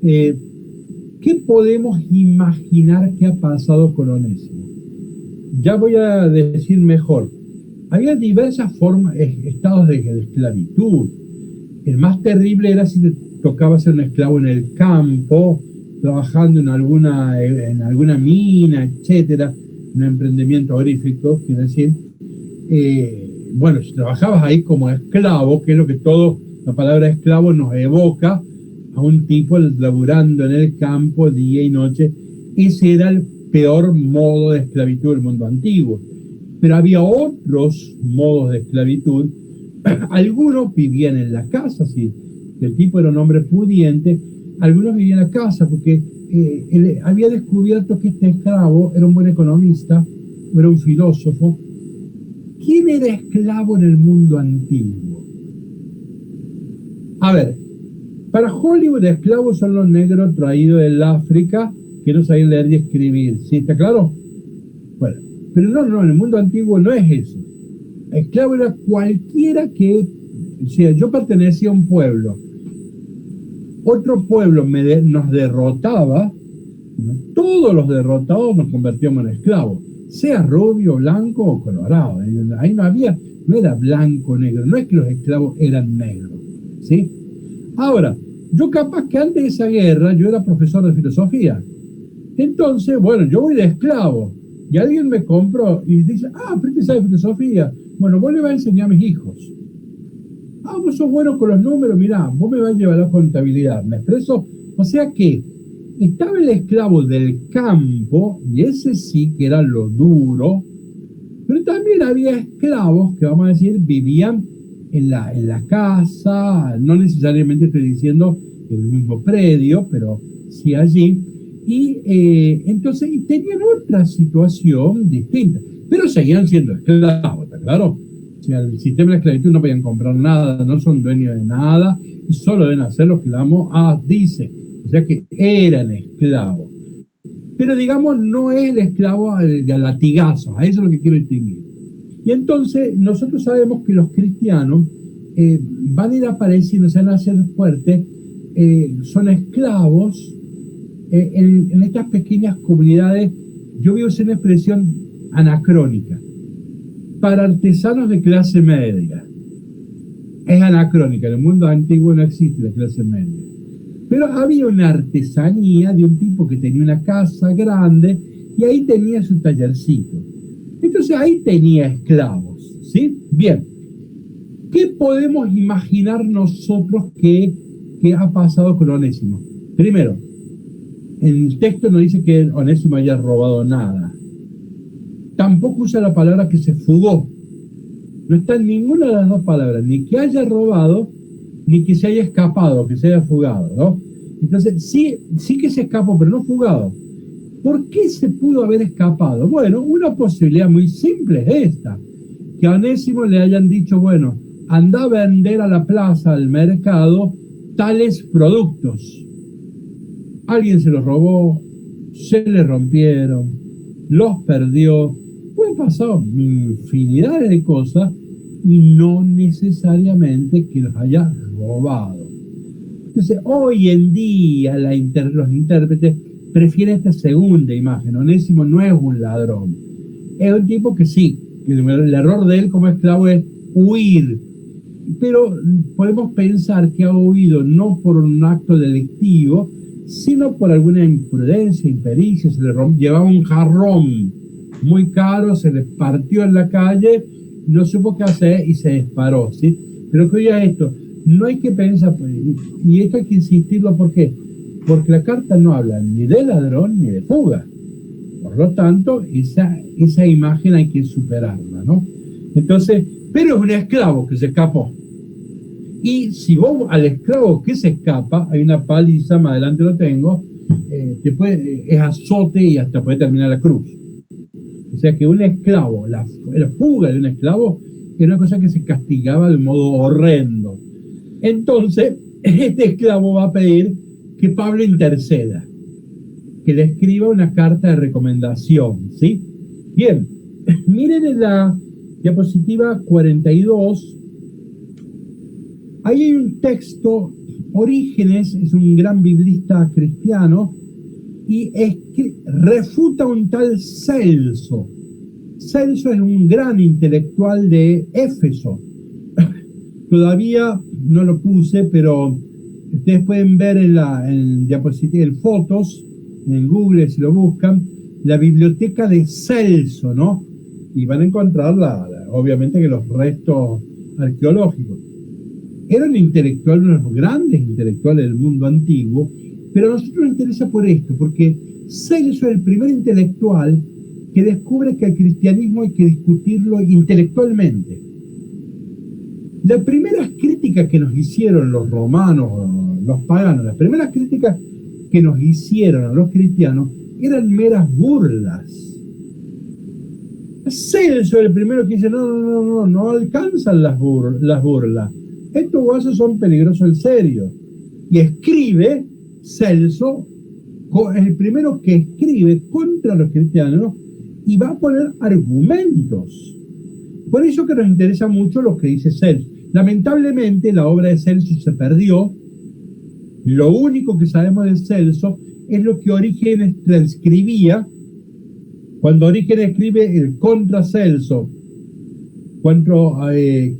¿Qué podemos imaginar que ha pasado con Onésimo? Ya voy a decir mejor. Había diversas formas, estados de esclavitud. El más terrible era si te tocaba ser un esclavo en el campo, trabajando en alguna mina, etcétera, un emprendimiento agrícola, quiero decir. Bueno, si trabajabas ahí como esclavo, que es lo que la palabra esclavo nos evoca, a un tipo laburando en el campo día y noche, ese era el peor modo de esclavitud del mundo antiguo. Pero había otros modos de esclavitud. Algunos vivían en la casa, si el tipo era un hombre pudiente, algunos vivían en la casa porque él había descubierto que este esclavo era un buen economista, era un filósofo. ¿Quién era esclavo en el mundo antiguo? A ver, para Hollywood esclavos son los negros traídos del África que no sabían leer y escribir. ¿Sí está claro? Bueno, pero no, en el mundo antiguo no es eso. Esclavo era cualquiera que, o sea, yo pertenecía a un pueblo, otro pueblo nos derrotaba, ¿no? Todos los derrotados nos convertíamos en esclavos, sea rubio, blanco o colorado. Ahí no era blanco o negro, no es que los esclavos eran negros, ¿sí? Ahora, yo capaz que antes de esa guerra yo era profesor de filosofía. Entonces, bueno, yo voy de esclavo y alguien me compró y dice, pero usted sabe filosofía. Bueno, vos le vas a enseñar a mis hijos. Vos sos bueno con los números, mirá, vos me vas a llevar la contabilidad. ¿Me expreso? O sea que estaba el esclavo del campo, y ese sí que era lo duro, pero también había esclavos que, vamos a decir, vivían en la casa, no necesariamente estoy diciendo en el mismo predio, pero sí allí, y entonces tenían otra situación distinta, pero seguían siendo esclavos, ¿está claro? O sea, el sistema de esclavitud no podían comprar nada, no son dueños de nada, y solo deben hacer lo que el amo dice. O sea que eran esclavos. Pero digamos, no es el esclavo de latigazos, a eso es lo que quiero distinguir. Y entonces, nosotros sabemos que los cristianos van a ir apareciendo, se van a hacer fuertes, son esclavos en estas pequeñas comunidades. Yo veo esa expresión anacrónica. Para artesanos de clase media. Es anacrónica, en el mundo antiguo no existe la clase media. Pero había una artesanía de un tipo que tenía una casa grande y ahí tenía su tallercito. Entonces ahí tenía esclavos, ¿sí? Bien. ¿Qué podemos imaginar nosotros que ha pasado con Onésimo? Primero, el texto no dice que Onésimo haya robado nada. Tampoco usa la palabra que se fugó. No está en ninguna de las dos palabras, ni que haya robado, ni que se haya escapado, que se haya fugado, ¿no? Entonces, sí que se escapó, pero no fugado. ¿Por qué se pudo haber escapado? Bueno, una posibilidad muy simple es esta, que a Onésimo le hayan dicho, bueno, anda a vender a la plaza, al mercado, tales productos. Alguien se los robó, se le rompieron, los perdió. Pueden pasar infinidad de cosas y no necesariamente que los haya robado. Entonces, hoy en día los intérpretes prefieren esta segunda imagen. Onésimo no es un ladrón. Es un tipo que sí, el error de él como esclavo es huir. Pero podemos pensar que ha huido no por un acto delictivo, sino por alguna imprudencia, impericia. Se le llevaba un jarrón muy caro, se le partió en la calle, no supo qué hacer y se disparó, ¿sí? Pero que oiga esto, no hay que pensar, y esto hay que insistirlo, ¿por qué? Porque la carta no habla ni de ladrón ni de fuga. Por lo tanto, esa imagen hay que superarla, ¿no? Entonces, pero es un esclavo que se escapó. Y si vos al esclavo que se escapa, hay una paliza, más adelante lo tengo, es azote y hasta puede terminar la cruz. O sea que un esclavo, la fuga de un esclavo, era una cosa que se castigaba de modo horrendo. Entonces, este esclavo va a pedir que Pablo interceda, que le escriba una carta de recomendación, ¿sí? Bien, miren en la diapositiva 42, ahí hay un texto. Orígenes es un gran biblista cristiano y refuta un tal Celso. Celso es un gran intelectual de Éfeso. Todavía no lo puse, pero ustedes pueden ver en diapositiva, en fotos, en Google si lo buscan, la biblioteca de Celso, ¿no? Y van a encontrar obviamente que los restos arqueológicos. Era un intelectual, uno de los grandes intelectuales del mundo antiguo, pero a nosotros nos interesa por esto, porque Celso es el primer intelectual que descubre que el cristianismo hay que discutirlo intelectualmente. Las primeras críticas que nos hicieron los romanos, los paganos, las primeras críticas que nos hicieron a los cristianos eran meras burlas. Celso es el primero que dice, no alcanzan las burlas. Estos guasos son peligrosos en serio. Y escribe, Celso, es el primero que escribe contra los cristianos y va a poner argumentos. Por eso que nos interesa mucho lo que dice Celso. Lamentablemente la obra de Celso se perdió. Lo único que sabemos de Celso es lo que Orígenes transcribía. Cuando Orígenes escribe el contra Celso, cuando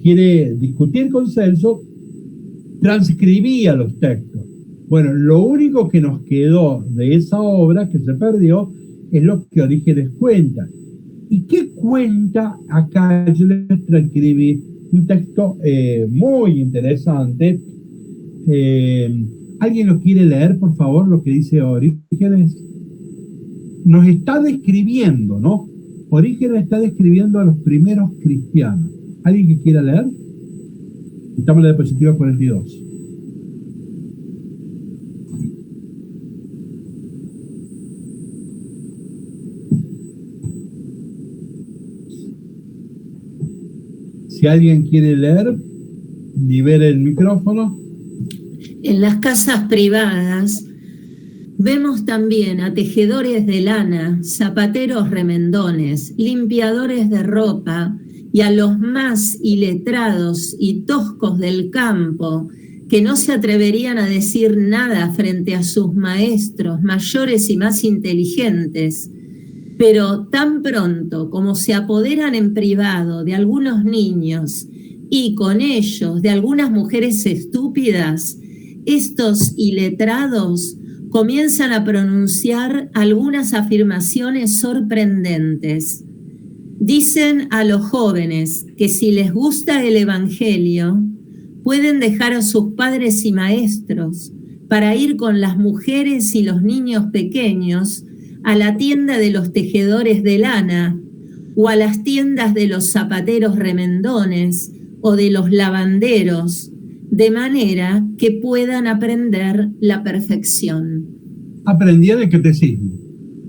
quiere discutir con Celso, transcribía los textos. Bueno, lo único que nos quedó de esa obra que se perdió es lo que Orígenes cuenta. ¿Y qué cuenta acá? Yo les transcribí un texto muy interesante. ¿Alguien lo quiere leer, por favor, lo que dice Orígenes? Nos está describiendo, ¿no? Orígenes está describiendo a los primeros cristianos. ¿Alguien que quiera leer? Estamos en la diapositiva 42. Si alguien quiere leer, libere el micrófono. En las casas privadas vemos también a tejedores de lana, zapateros remendones, limpiadores de ropa y a los más iletrados y toscos del campo que no se atreverían a decir nada frente a sus maestros mayores y más inteligentes, pero tan pronto como se apoderan en privado de algunos niños y con ellos de algunas mujeres estúpidas, estos iletrados comienzan a pronunciar algunas afirmaciones sorprendentes. Dicen a los jóvenes que si les gusta el Evangelio, pueden dejar a sus padres y maestros para ir con las mujeres y los niños pequeños a la tienda de los tejedores de lana o a las tiendas de los zapateros remendones o de los lavanderos, de manera que puedan aprender la perfección. Aprendían el catecismo.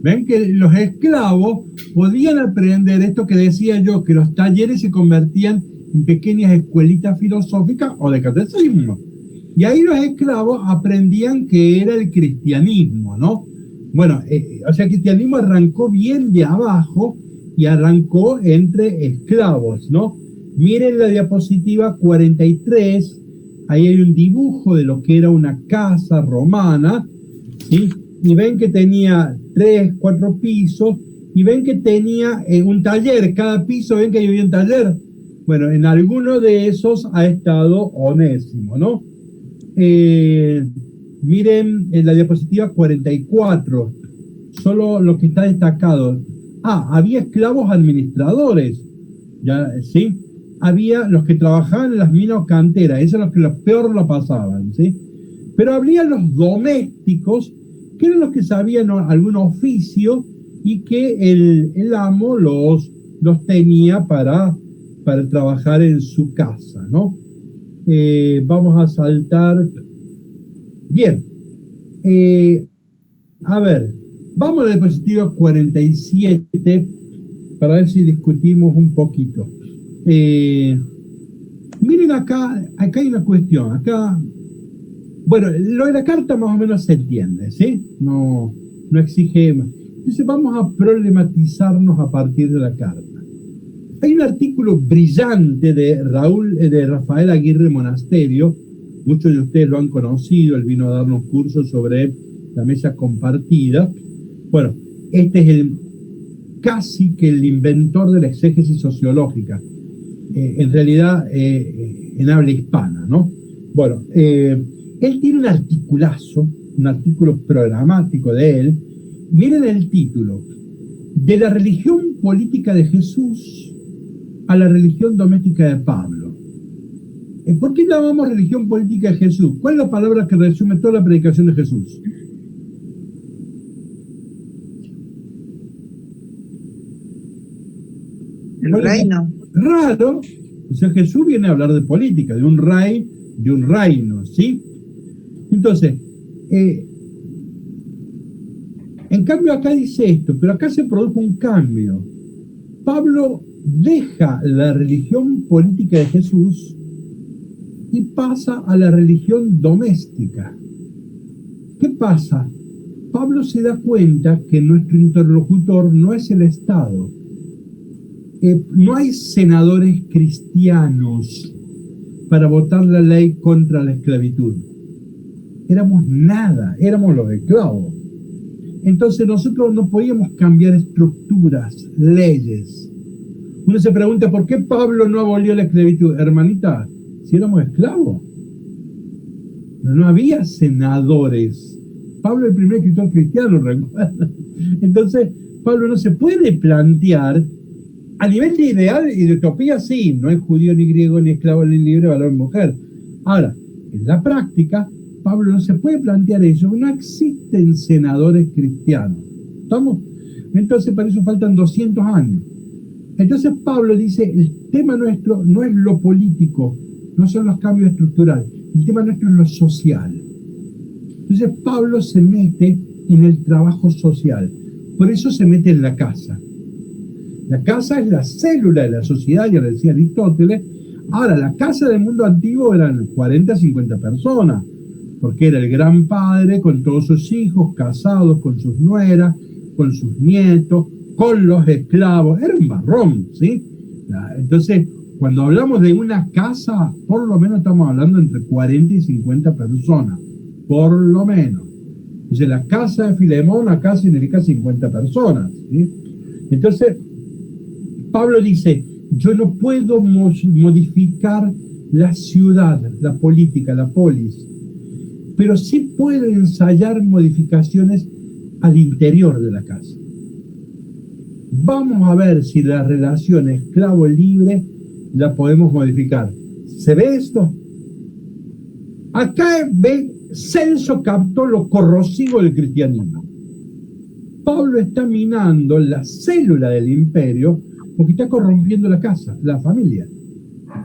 Ven que los esclavos podían aprender esto que decía yo, que los talleres se convertían en pequeñas escuelitas filosóficas o de catecismo. Y ahí los esclavos aprendían que era el cristianismo, ¿no? Bueno, o sea, el cristianismo arrancó bien de abajo y arrancó entre esclavos, ¿no? Miren la diapositiva 43, ahí hay un dibujo de lo que era una casa romana, ¿sí? Y ven que tenía 3, 4 pisos y ven que tenía un taller, cada piso ven que había un taller. Bueno, en alguno de esos ha estado Onésimo, ¿no? Miren en la diapositiva 44, solo lo que está destacado. Había esclavos administradores, ya, ¿sí? Había los que trabajaban en las minas o canteras, esos eran los que peor lo pasaban, ¿sí? Pero había los domésticos, que eran los que sabían algún oficio y que el amo los tenía para trabajar en su casa, ¿no? Vamos a saltar. Bien. A ver, vamos a la diapositiva 47 para ver si discutimos un poquito. Miren acá hay una cuestión. Acá, bueno, lo de la carta más o menos se entiende, ¿sí? No exige más. Entonces vamos a problematizarnos a partir de la carta. Hay un artículo brillante de Rafael Aguirre Monasterio, muchos de ustedes lo han conocido, él vino a darnos cursos sobre la mesa compartida. Bueno, este es casi que el inventor de la exégesis sociológica, en realidad en habla hispana, ¿no? Bueno, él tiene un articulazo, un artículo programático de él. Miren el título: de la religión política de Jesús a la religión doméstica de Pablo. ¿Por qué llamamos religión política de Jesús? ¿Cuál es la palabra que resume toda la predicación de Jesús? El reino. Raro. O sea, Jesús viene a hablar de política, de un rey, de un reino, ¿sí? Entonces, en cambio acá dice esto, pero acá se produjo un cambio. Pablo deja la religión política de Jesús y pasa a la religión doméstica. ¿Qué pasa? Pablo se da cuenta que nuestro interlocutor no es el Estado. No hay senadores cristianos para votar la ley contra la esclavitud. Éramos nada, éramos los esclavos. Entonces nosotros no podíamos cambiar estructuras, leyes. Uno se pregunta, ¿por qué Pablo no abolió la esclavitud? Hermanita, si éramos esclavos. No había senadores. Pablo es el primer escritor cristiano, recuerda. Entonces, Pablo no se puede plantear, a nivel de ideal y de utopía, sí, no es judío ni griego, ni esclavo, ni libre, varón, mujer. Ahora, en la práctica, Pablo no se puede plantear eso, no existen senadores cristianos. ¿Estamos? Entonces, para eso faltan 200 años. Entonces, Pablo dice, el tema nuestro no es lo político, no son los cambios estructurales, el tema nuestro es lo social. Entonces, Pablo se mete en el trabajo social, por eso se mete en la casa. La casa es la célula de la sociedad, ya lo decía Aristóteles. Ahora, la casa del mundo antiguo eran 40, 50 personas, porque era el gran padre con todos sus hijos, casados con sus nueras, con sus nietos, con los esclavos. Era un marrón, ¿sí? Entonces, cuando hablamos de una casa, por lo menos estamos hablando entre 40 y 50 personas, por lo menos. Entonces, la casa de Filemón acá significa 50 personas, ¿sí? Entonces, Pablo dice, yo no puedo modificar la ciudad, la política, la polis, pero sí puedo ensayar modificaciones al interior de la casa. Vamos a ver si la relación esclavo-libre la podemos modificar. ¿Se ve esto? Acá Celso captó lo corrosivo del cristianismo. Pablo está minando la célula del imperio porque está corrompiendo la casa, la familia.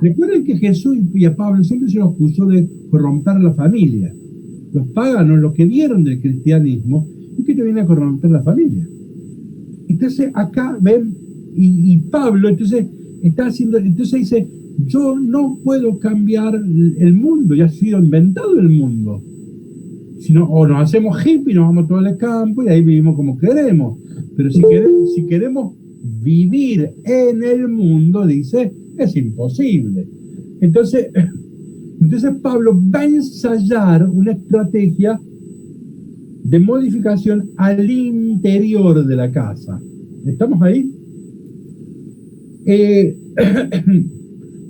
Recuerden que Jesús y a Pablo siempre se los acusó de corromper la familia. Los paganos, lo que vieron del cristianismo, es que te viene a corromper la familia. Entonces acá ven, y Pablo entonces está haciendo, entonces dice, yo no puedo cambiar el mundo, ya ha sido inventado el mundo. Sino, o nos hacemos hippie, nos vamos todo al campo y ahí vivimos como queremos. Pero si queremos vivir en el mundo, dice, es imposible. Entonces Pablo va a ensayar una estrategia de modificación al interior de la casa. ¿Estamos ahí?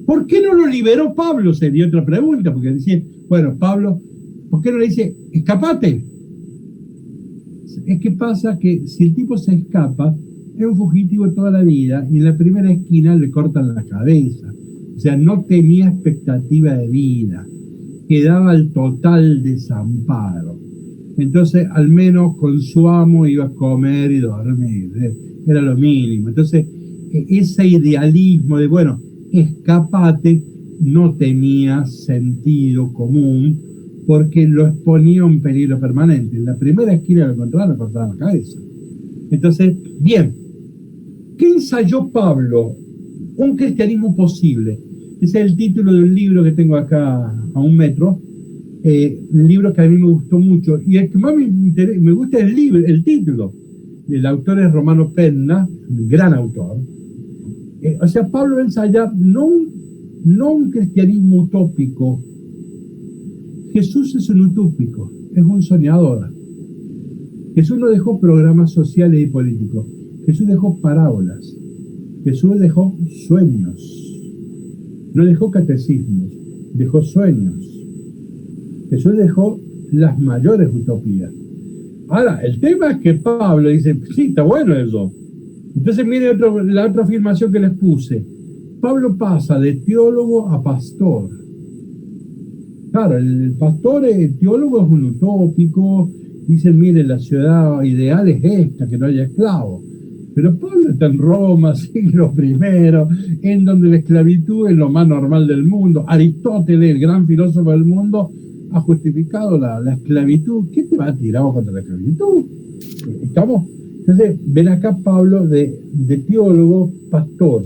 ¿Por qué no lo liberó Pablo? Sería otra pregunta, porque decía, bueno, Pablo, ¿por qué no le dice, escapate? Es que pasa que si el tipo se escapa, es un fugitivo toda la vida y en la primera esquina le cortan la cabeza. O sea, no tenía expectativa de vida, quedaba al total desamparo. Entonces, al menos con su amo iba a comer y dormir, era lo mínimo. Entonces, ese idealismo de, bueno, escapate, no tenía sentido común porque lo exponía a un peligro permanente. En la primera esquina lo encontraban, le cortaban la cabeza. Entonces, bien, ¿qué ensayó Pablo? Un cristianismo posible. Ese es el título de un libro que tengo acá a 1 metro, un libro que a mí me gustó mucho, y el que más me gusta es el libro, el título. El autor es Romano Penna, un gran autor. O sea, Pablo ensaya no un cristianismo utópico. Jesús es un utópico, es un soñador. Jesús no dejó programas sociales y políticos, Jesús dejó parábolas, Jesús dejó sueños, no dejó catecismos, dejó sueños. Jesús dejó las mayores utopías. Ahora, el tema es que Pablo dice, sí, está bueno eso. Entonces mire la otra afirmación que les puse. Pablo pasa de teólogo a pastor. Claro, el pastor, el teólogo es un utópico, dicen, mire, la ciudad ideal es esta, que no haya esclavos. Pero Pablo está en Roma, siglo I, en donde la esclavitud es lo más normal del mundo. Aristóteles, el gran filósofo del mundo, ha justificado la esclavitud. ¿Qué te va a tirar contra la esclavitud? ¿Estamos? Entonces, ven acá Pablo de teólogo, pastor.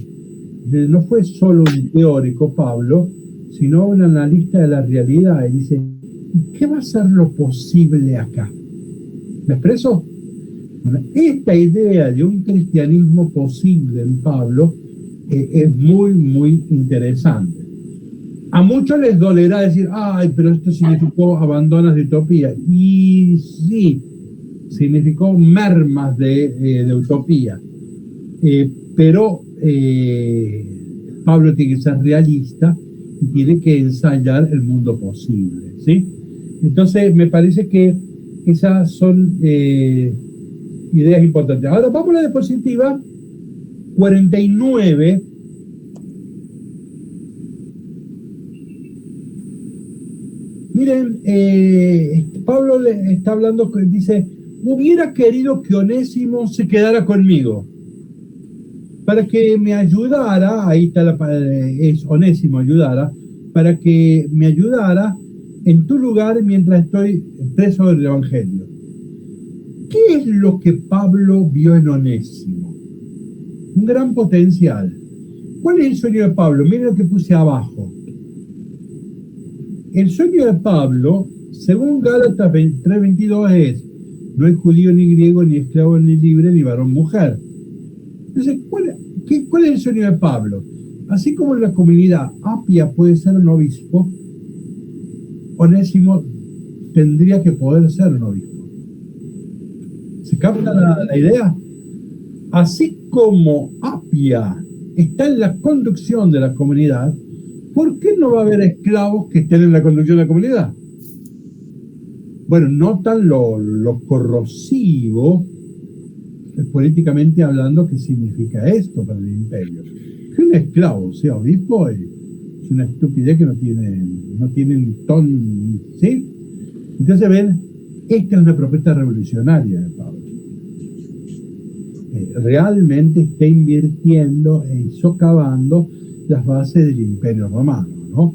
No fue solo un teórico Pablo, sino un analista de la realidad. Y dice, ¿qué va a ser lo posible acá? ¿Me expreso? Bueno, esta idea de un cristianismo posible en Pablo es muy, muy interesante. A muchos les dolerá decir, ay, pero esto significó abandonos de utopía. Y sí, significó mermas de utopía. Pero Pablo tiene que ser realista y tiene que ensayar el mundo posible, ¿sí? Entonces, me parece que esas son ideas importantes. Ahora, vamos a la diapositiva 49. Miren, Pablo le está hablando, dice, hubiera querido que Onésimo se quedara conmigo para que me ayudara, ahí está es Onésimo, ayudara, para que me ayudara en tu lugar mientras estoy preso del Evangelio. ¿Qué es lo que Pablo vio en Onésimo? Un gran potencial. ¿Cuál es el sueño de Pablo? Miren lo que puse abajo. El sueño de Pablo, según Gálatas 3:22, es: no hay judío ni griego, ni esclavo ni libre, ni varón mujer. Entonces, ¿cuál es el sueño de Pablo? Así como en la comunidad Apia puede ser un obispo, Onésimo tendría que poder ser un obispo. ¿Se capta la idea? Así como Apia está en la conducción de la comunidad, ¿por qué no va a haber esclavos que estén en la conducción de la comunidad? Bueno, notan lo corrosivo, políticamente hablando, que significa esto para el imperio. Que un esclavo sea obispo es una estupidez que no tiene ni ton, ¿sí? Entonces ven, esta es una propuesta revolucionaria de Pablo. Realmente está invirtiendo y socavando las bases del imperio romano, ¿no?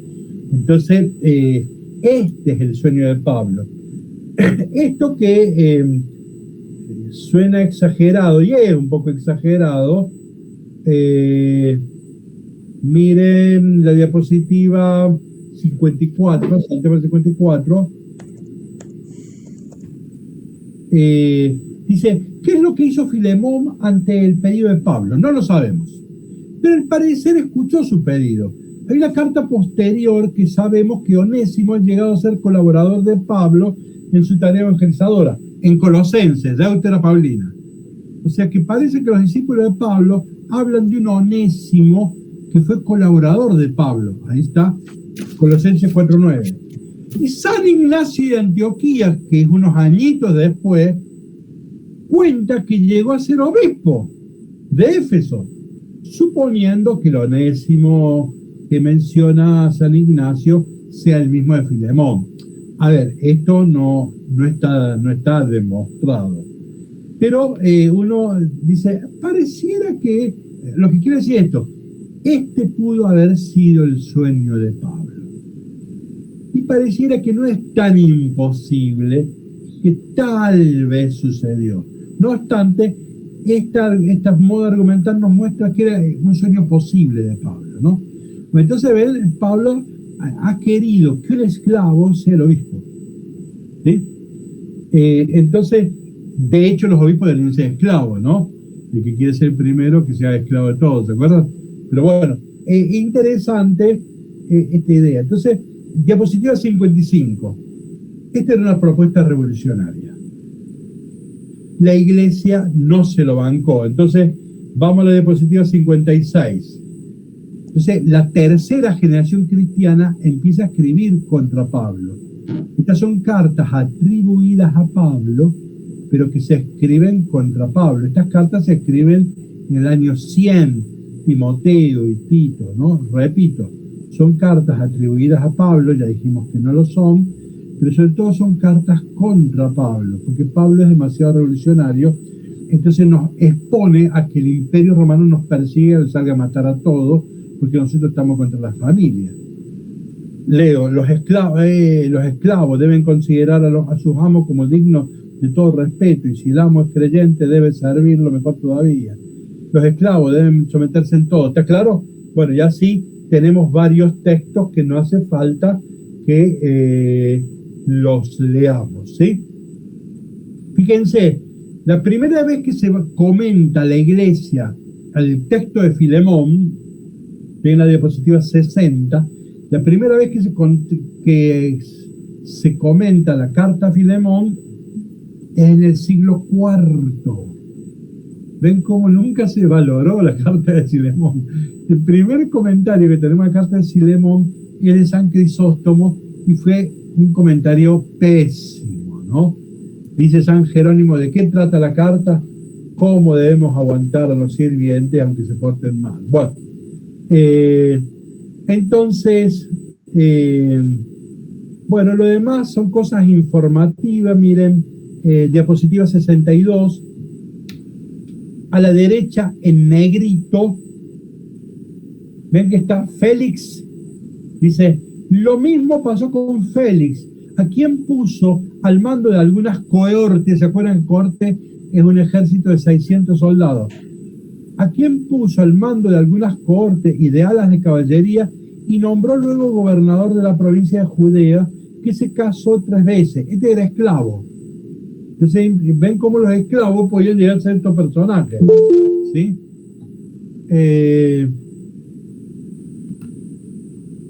Entonces, este es el sueño de Pablo. Esto que suena exagerado, y es un poco exagerado, miren la diapositiva 54, saltemos 54, dice, ¿qué es lo que hizo Filemón ante el pedido de Pablo? No lo sabemos, pero al parecer escuchó su pedido. Hay una carta posterior que sabemos que Onésimo ha llegado a ser colaborador de Pablo en su tarea evangelizadora, en Colosenses, Deutera Paulina. O sea que parece que los discípulos de Pablo hablan de un Onésimo que fue colaborador de Pablo. Ahí está, Colosenses 4:9. Y San Ignacio de Antioquía, que es unos añitos después, cuenta que llegó a ser obispo de Éfeso, suponiendo que el Onésimo que menciona San Ignacio sea el mismo de Filemón. A ver, esto no está demostrado. Pero uno dice, pareciera que, lo que quiere decir esto, este pudo haber sido el sueño de Pablo. Y pareciera que no es tan imposible, que tal vez sucedió. No obstante, esta modo de argumentar nos muestra que era un sueño posible de Pablo, ¿no? Entonces, ven, Pablo ha querido que un esclavo sea el obispo, ¿sí? Entonces, de hecho, los obispos deben ser esclavos, ¿no? El que quiere ser primero, que sea esclavo de todos, ¿se acuerdan? Pero bueno, interesante esta idea. Entonces, diapositiva 55. Esta era una propuesta revolucionaria. La iglesia no se lo bancó. Entonces, vamos a la diapositiva 56. Entonces, la tercera generación cristiana empieza a escribir contra Pablo. Estas son cartas atribuidas a Pablo, pero que se escriben contra Pablo. Estas cartas se escriben en el año 100, Timoteo y Tito, ¿no? Repito, son cartas atribuidas a Pablo, ya dijimos que no lo son, pero sobre todo son cartas contra Pablo, porque Pablo es demasiado revolucionario, entonces nos expone a que el Imperio Romano nos persiga y salga a matar a todos, porque nosotros estamos contra las familias. Leo, los esclavos deben considerar a sus amos como dignos de todo respeto, y si el amo es creyente debe servirlo mejor todavía. Los esclavos deben someterse en todo, ¿está claro? Bueno, ya sí tenemos varios textos que no hace falta que los leamos, ¿sí? Fíjense, la primera vez que se comenta la iglesia al texto de Filemón, en la diapositiva 60, la primera vez que se comenta la carta a Filemón es en el siglo IV. ¿Ven cómo nunca se valoró la carta de Filemón? El primer comentario que tenemos en la carta de Filemón es de San Crisóstomo y fue un comentario pésimo, ¿no? Dice San Jerónimo, ¿de qué trata la carta? ¿Cómo debemos aguantar a los sirvientes aunque se porten mal? Bueno, entonces, bueno, lo demás son cosas informativas. Miren, diapositiva 62, a la derecha en negrito, ven que está Félix, dice, lo mismo pasó con Félix, a quien puso al mando de algunas cohortes. ¿Se acuerdan? Cohorte es un ejército de 600 soldados. A quien puso al mando de algunas cohortes y de alas de caballería, y nombró luego gobernador de la provincia de Judea, que se casó 3 veces. Este era esclavo. Entonces, ven cómo los esclavos podían llegar a ser estos personajes, ¿sí?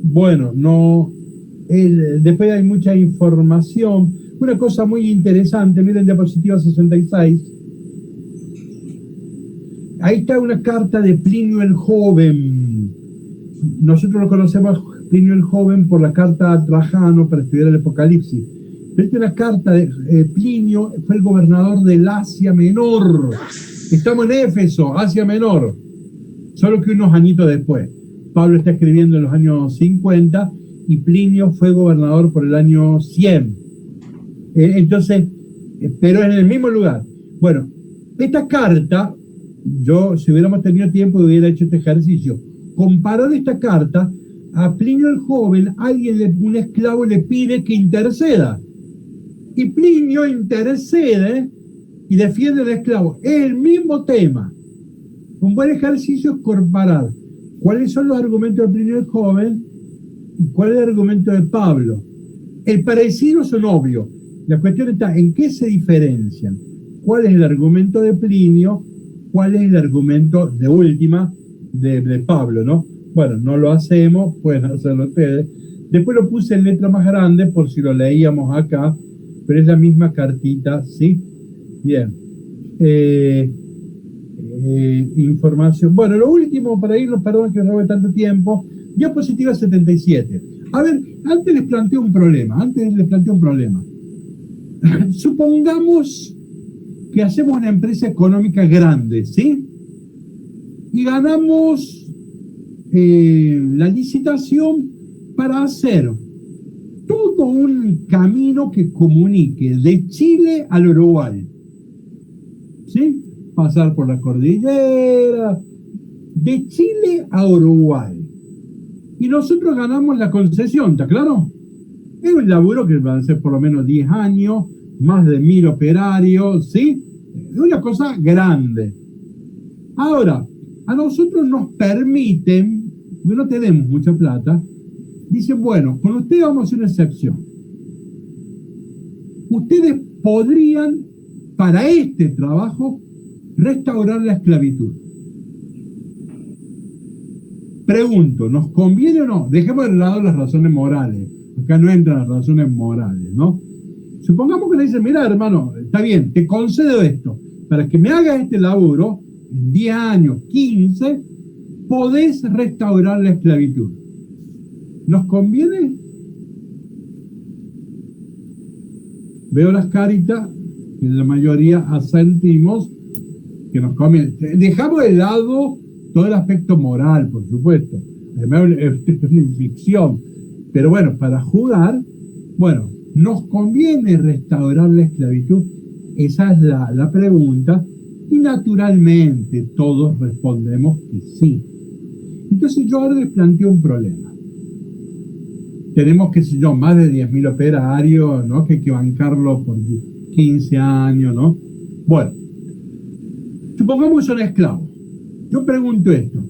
Bueno, no. Después hay mucha información. Una cosa muy interesante, miren diapositiva 66. Ahí está una carta de Plinio el Joven. Nosotros lo conocemos, Plinio el Joven, por la carta a Trajano para estudiar el Apocalipsis. Pero esta es una carta de Plinio, fue el gobernador del Asia Menor. Estamos en Éfeso, Asia Menor. Solo que unos añitos después. Pablo está escribiendo en los años 50 y Plinio fue gobernador por el año 100. Entonces, pero en el mismo lugar. Bueno, esta carta, yo, si hubiéramos tenido tiempo, hubiera hecho este ejercicio. Comparar esta carta a Plinio el Joven, un esclavo le pide que interceda. Y Plinio intercede y defiende al esclavo. Es el mismo tema. Un buen ejercicio es comparar cuáles son los argumentos de Plinio el Joven y cuál es el argumento de Pablo. El parecido son obvios. La cuestión está en qué se diferencian. ¿Cuál es el argumento de Plinio? ¿Cuál es el argumento de última de Pablo, no? Bueno, no lo hacemos, pueden hacerlo ustedes. Después lo puse en letra más grande por si lo leíamos acá, pero es la misma cartita, ¿sí? Bien. información. Bueno, lo último, para irnos, perdón que robe tanto tiempo, diapositiva 77. A ver, antes les planteo un problema. Supongamos que hacemos una empresa económica grande, ¿sí? Y ganamos la licitación para hacer todo un camino que comunique de Chile al Uruguay, ¿sí? Pasar por la cordillera, de Chile a Uruguay. Y nosotros ganamos la concesión, ¿está claro? Es un laburo que va a ser por lo menos 10 años, más de 1000 operarios, ¿sí? Es una cosa grande. Ahora, a nosotros nos permiten, porque no tenemos mucha plata, dicen, bueno, con ustedes vamos a hacer una excepción. Ustedes podrían, para este trabajo, restaurar la esclavitud. Pregunto, ¿nos conviene o no? Dejemos de lado las razones morales. Acá no entran las razones morales, ¿no? Supongamos que le dicen, mira, hermano, está bien, te concedo esto. Para que me hagas este laburo, en 10 años, 15, podés restaurar la esclavitud. ¿Nos conviene? Veo las caritas, que la mayoría asentimos que nos conviene. Dejamos de lado todo el aspecto moral, por supuesto. Además, es una ficción. Pero bueno, para jugar, bueno, ¿nos conviene restaurar la esclavitud? Esa es la pregunta. Y naturalmente todos respondemos que sí. Entonces yo ahora les planteo un problema. Tenemos, qué sé yo, más de 10.000 operarios, ¿no? Que hay que bancarlo por 15 años, ¿no? Bueno, supongamos que son esclavos. Yo pregunto esto.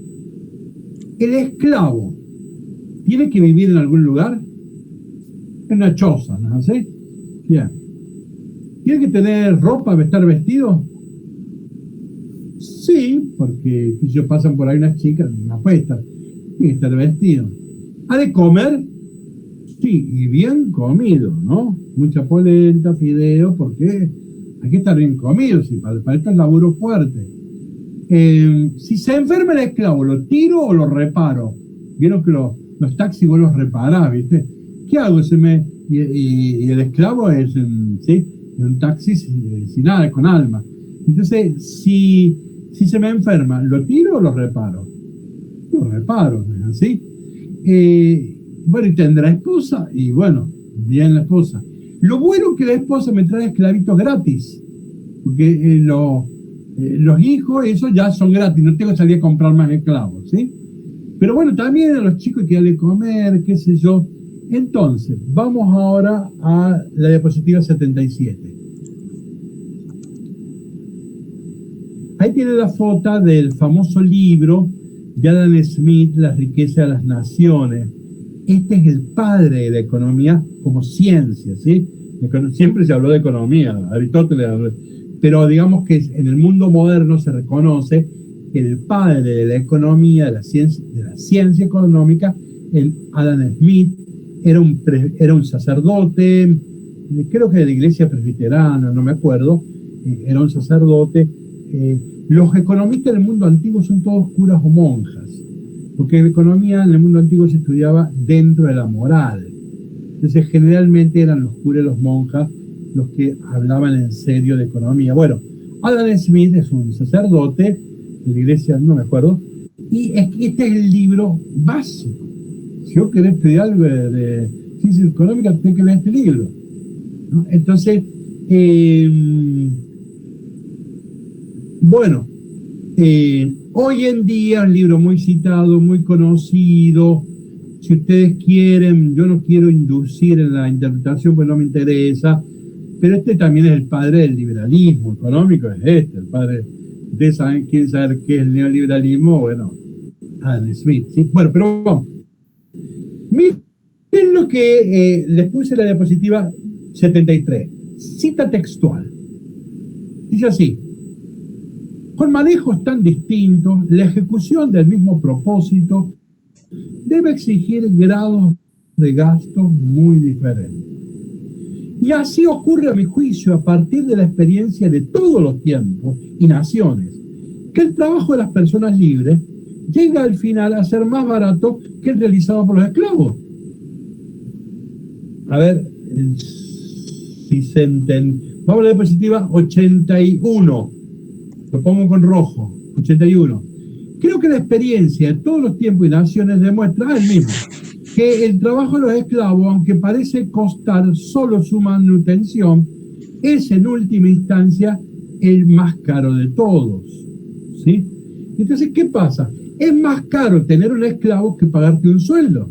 ¿El esclavo tiene que vivir en algún lugar? En una choza, ¿no es así? Bien. ¿Tiene que tener ropa, estar vestido? Sí, porque si pasan por ahí unas chicas, no puede estar. Tiene que estar vestido. ¿Ha de comer? Sí, y bien comido, ¿no? Mucha polenta, fideo, porque hay que estar bien comido, si para esto es laburo fuerte. Si se enferma el esclavo, ¿lo tiro o lo reparo? Vieron que los taxis vos los reparás, ¿viste? ¿Qué hago? Y el esclavo es un taxi sin nada, con alma. Entonces, si se me enferma, ¿lo tiro o lo reparo? Lo reparo, ¿no es así? Bueno, y tendrá esposa, y bueno, bien la esposa. Lo bueno es que la esposa me trae esclavitos gratis, porque los hijos, eso ya son gratis, no tengo que salir a comprar más esclavos, ¿sí? Pero bueno, también a los chicos hay que darle comer, qué sé yo. Entonces, vamos ahora a la diapositiva 77. Ahí tiene la foto del famoso libro de Adam Smith, La riqueza de las naciones. Este es el padre de la economía como ciencia, ¿sí? Siempre se habló de economía, Aristóteles, pero digamos que en el mundo moderno se reconoce que el padre de la economía, de la ciencia económica, el Adam Smith, era un sacerdote, creo que de la iglesia presbiterana, no me acuerdo, era un sacerdote. Los economistas del mundo antiguo son todos curas o monjas, porque la economía en el mundo antiguo se estudiaba dentro de la moral. Entonces generalmente eran los curas y los monjas los que hablaban en serio de economía. Bueno, Adam Smith es un sacerdote de la iglesia, no me acuerdo, y este es el libro básico. Si vos querés estudiar algo de ciencia económica, tenés que leer este libro, ¿no? Entonces, bueno, hoy en día es un libro muy citado, muy conocido. Si ustedes quieren, yo no quiero inducir en la interpretación, pues no me interesa, pero este también es el padre del liberalismo económico, es el padre. Ustedes quieren saber qué es el neoliberalismo, bueno, Adam Smith, ¿sí? Bueno, pero vamos. Miren lo que les puse en la diapositiva 73, cita textual. Dice así: con manejos tan distintos, la ejecución del mismo propósito debe exigir grados de gasto muy diferentes. Y así ocurre, a mi juicio, a partir de la experiencia de todos los tiempos y naciones. que el trabajo de las personas libres llega al final a ser más barato que el realizado por los esclavos. A ver, si se entiende. Vamos a la diapositiva 81. Lo pongo con rojo. 81. Creo que la experiencia de todos los tiempos y naciones demuestra el mismo, que el trabajo de los esclavos, aunque parece costar solo su manutención, es en última instancia el más caro de todos, ¿sí? Entonces, ¿qué pasa? Es más caro tener un esclavo que pagarte un sueldo.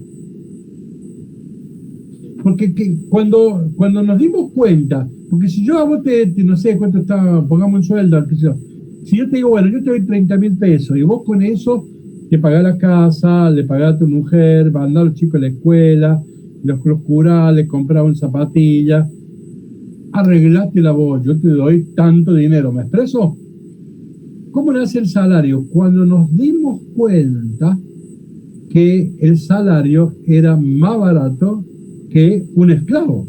Porque cuando nos dimos cuenta, porque si yo a vos no sé cuánto está, pongamos un sueldo, si yo te digo, bueno, yo te doy 30.000 pesos y vos con eso te pagás la casa, le pagás a tu mujer, mandás a los chicos a la escuela, los curás, le comprás un zapatilla, arreglaste la voz, yo te doy tanto dinero, ¿me expreso? ¿Cómo nace el salario? Cuando nos dimos cuenta que el salario era más barato que un esclavo.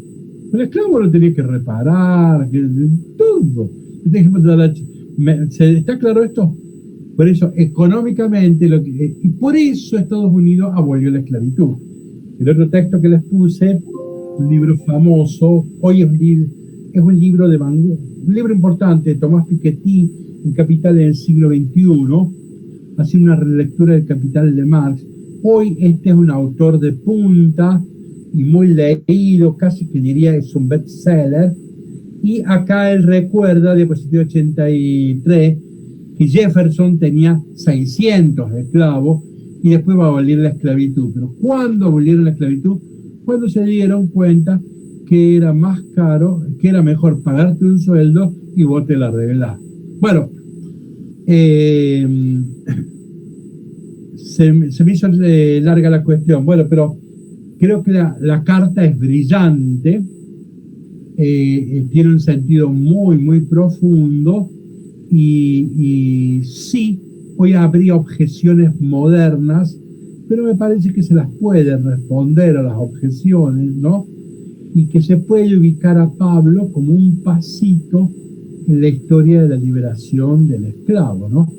Un esclavo lo tenía que reparar, todo. ¿Está claro esto? Por eso, económicamente, y por eso Estados Unidos abolió la esclavitud. El otro texto que les puse, un libro famoso, hoy es un libro de un libro importante de Tomás Piketty, El Capital del siglo XXI, haciendo una relectura del Capital de Marx. Hoy este es un autor de punta y muy leído, casi que diría es un bestseller. Y acá él recuerda, diapositiva 83, que Jefferson tenía 600 esclavos y después va a abolir la esclavitud. Pero ¿cuándo abolieron la esclavitud? Cuando se dieron cuenta que era más caro, que era mejor pagarte un sueldo y vos te la arreglás. Bueno, se me hizo larga la cuestión. Bueno, pero creo que la carta es brillante, tiene un sentido muy, muy profundo y sí, hoy habría objeciones modernas, pero me parece que se las puede responder a las objeciones, ¿no? Y que se puede ubicar a Pablo como un pasito en la historia de la liberación del esclavo, ¿no?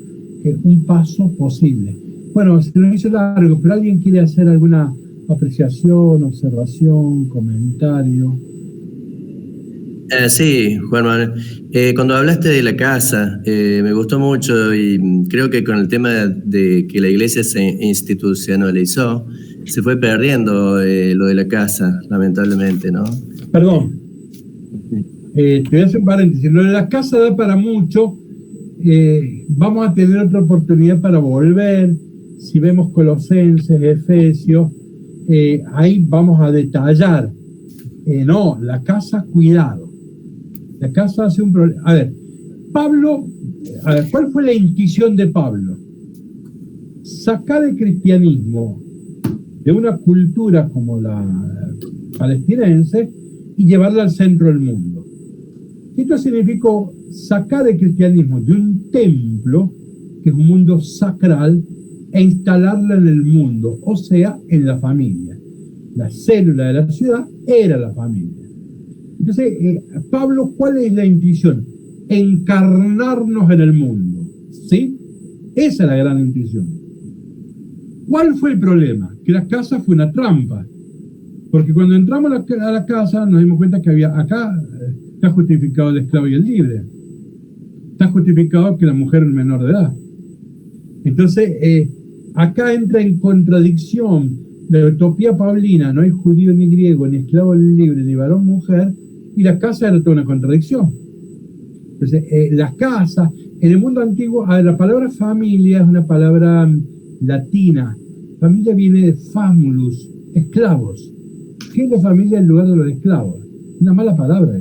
Que es un paso posible. Bueno, se lo hizo largo, pero ¿alguien quiere hacer alguna apreciación, observación, comentario? Sí, Juan Manuel. Cuando hablaste de la casa, me gustó mucho y creo que con el tema de que la iglesia se institucionalizó, se fue perdiendo lo de la casa, lamentablemente, ¿no? Perdón, te voy a hacer un paréntesis. Lo de la casa da para mucho. Vamos a tener otra oportunidad para volver. Si vemos Colosenses, Efesios, ahí vamos a detallar. No, la casa, cuidado. La casa hace un problema. A ver, ¿cuál fue la intuición de Pablo? Sacar el cristianismo de una cultura como la palestinense y llevarla al centro del mundo. Esto significó sacar el cristianismo de un templo, que es un mundo sacral, e instalarlo en el mundo, o sea, en la familia. La célula de la ciudad era la familia. Entonces, Pablo, ¿cuál es la intuición? Encarnarnos en el mundo, ¿sí? Esa es la gran intuición. ¿Cuál fue el problema? Que la casa fue una trampa. Porque cuando entramos a la casa nos dimos cuenta que acá está justificado el esclavo y el libre. Está justificado que la mujer es menor de edad. Entonces, acá entra en contradicción la utopía paulina, no hay judío ni griego, ni esclavo ni libre, ni varón mujer, y la casa era toda una contradicción. Entonces, la casa, en el mundo antiguo, la palabra familia es una palabra latina. Familia viene de famulus, esclavos. ¿Qué es la familia en lugar de los esclavos? Una mala palabra.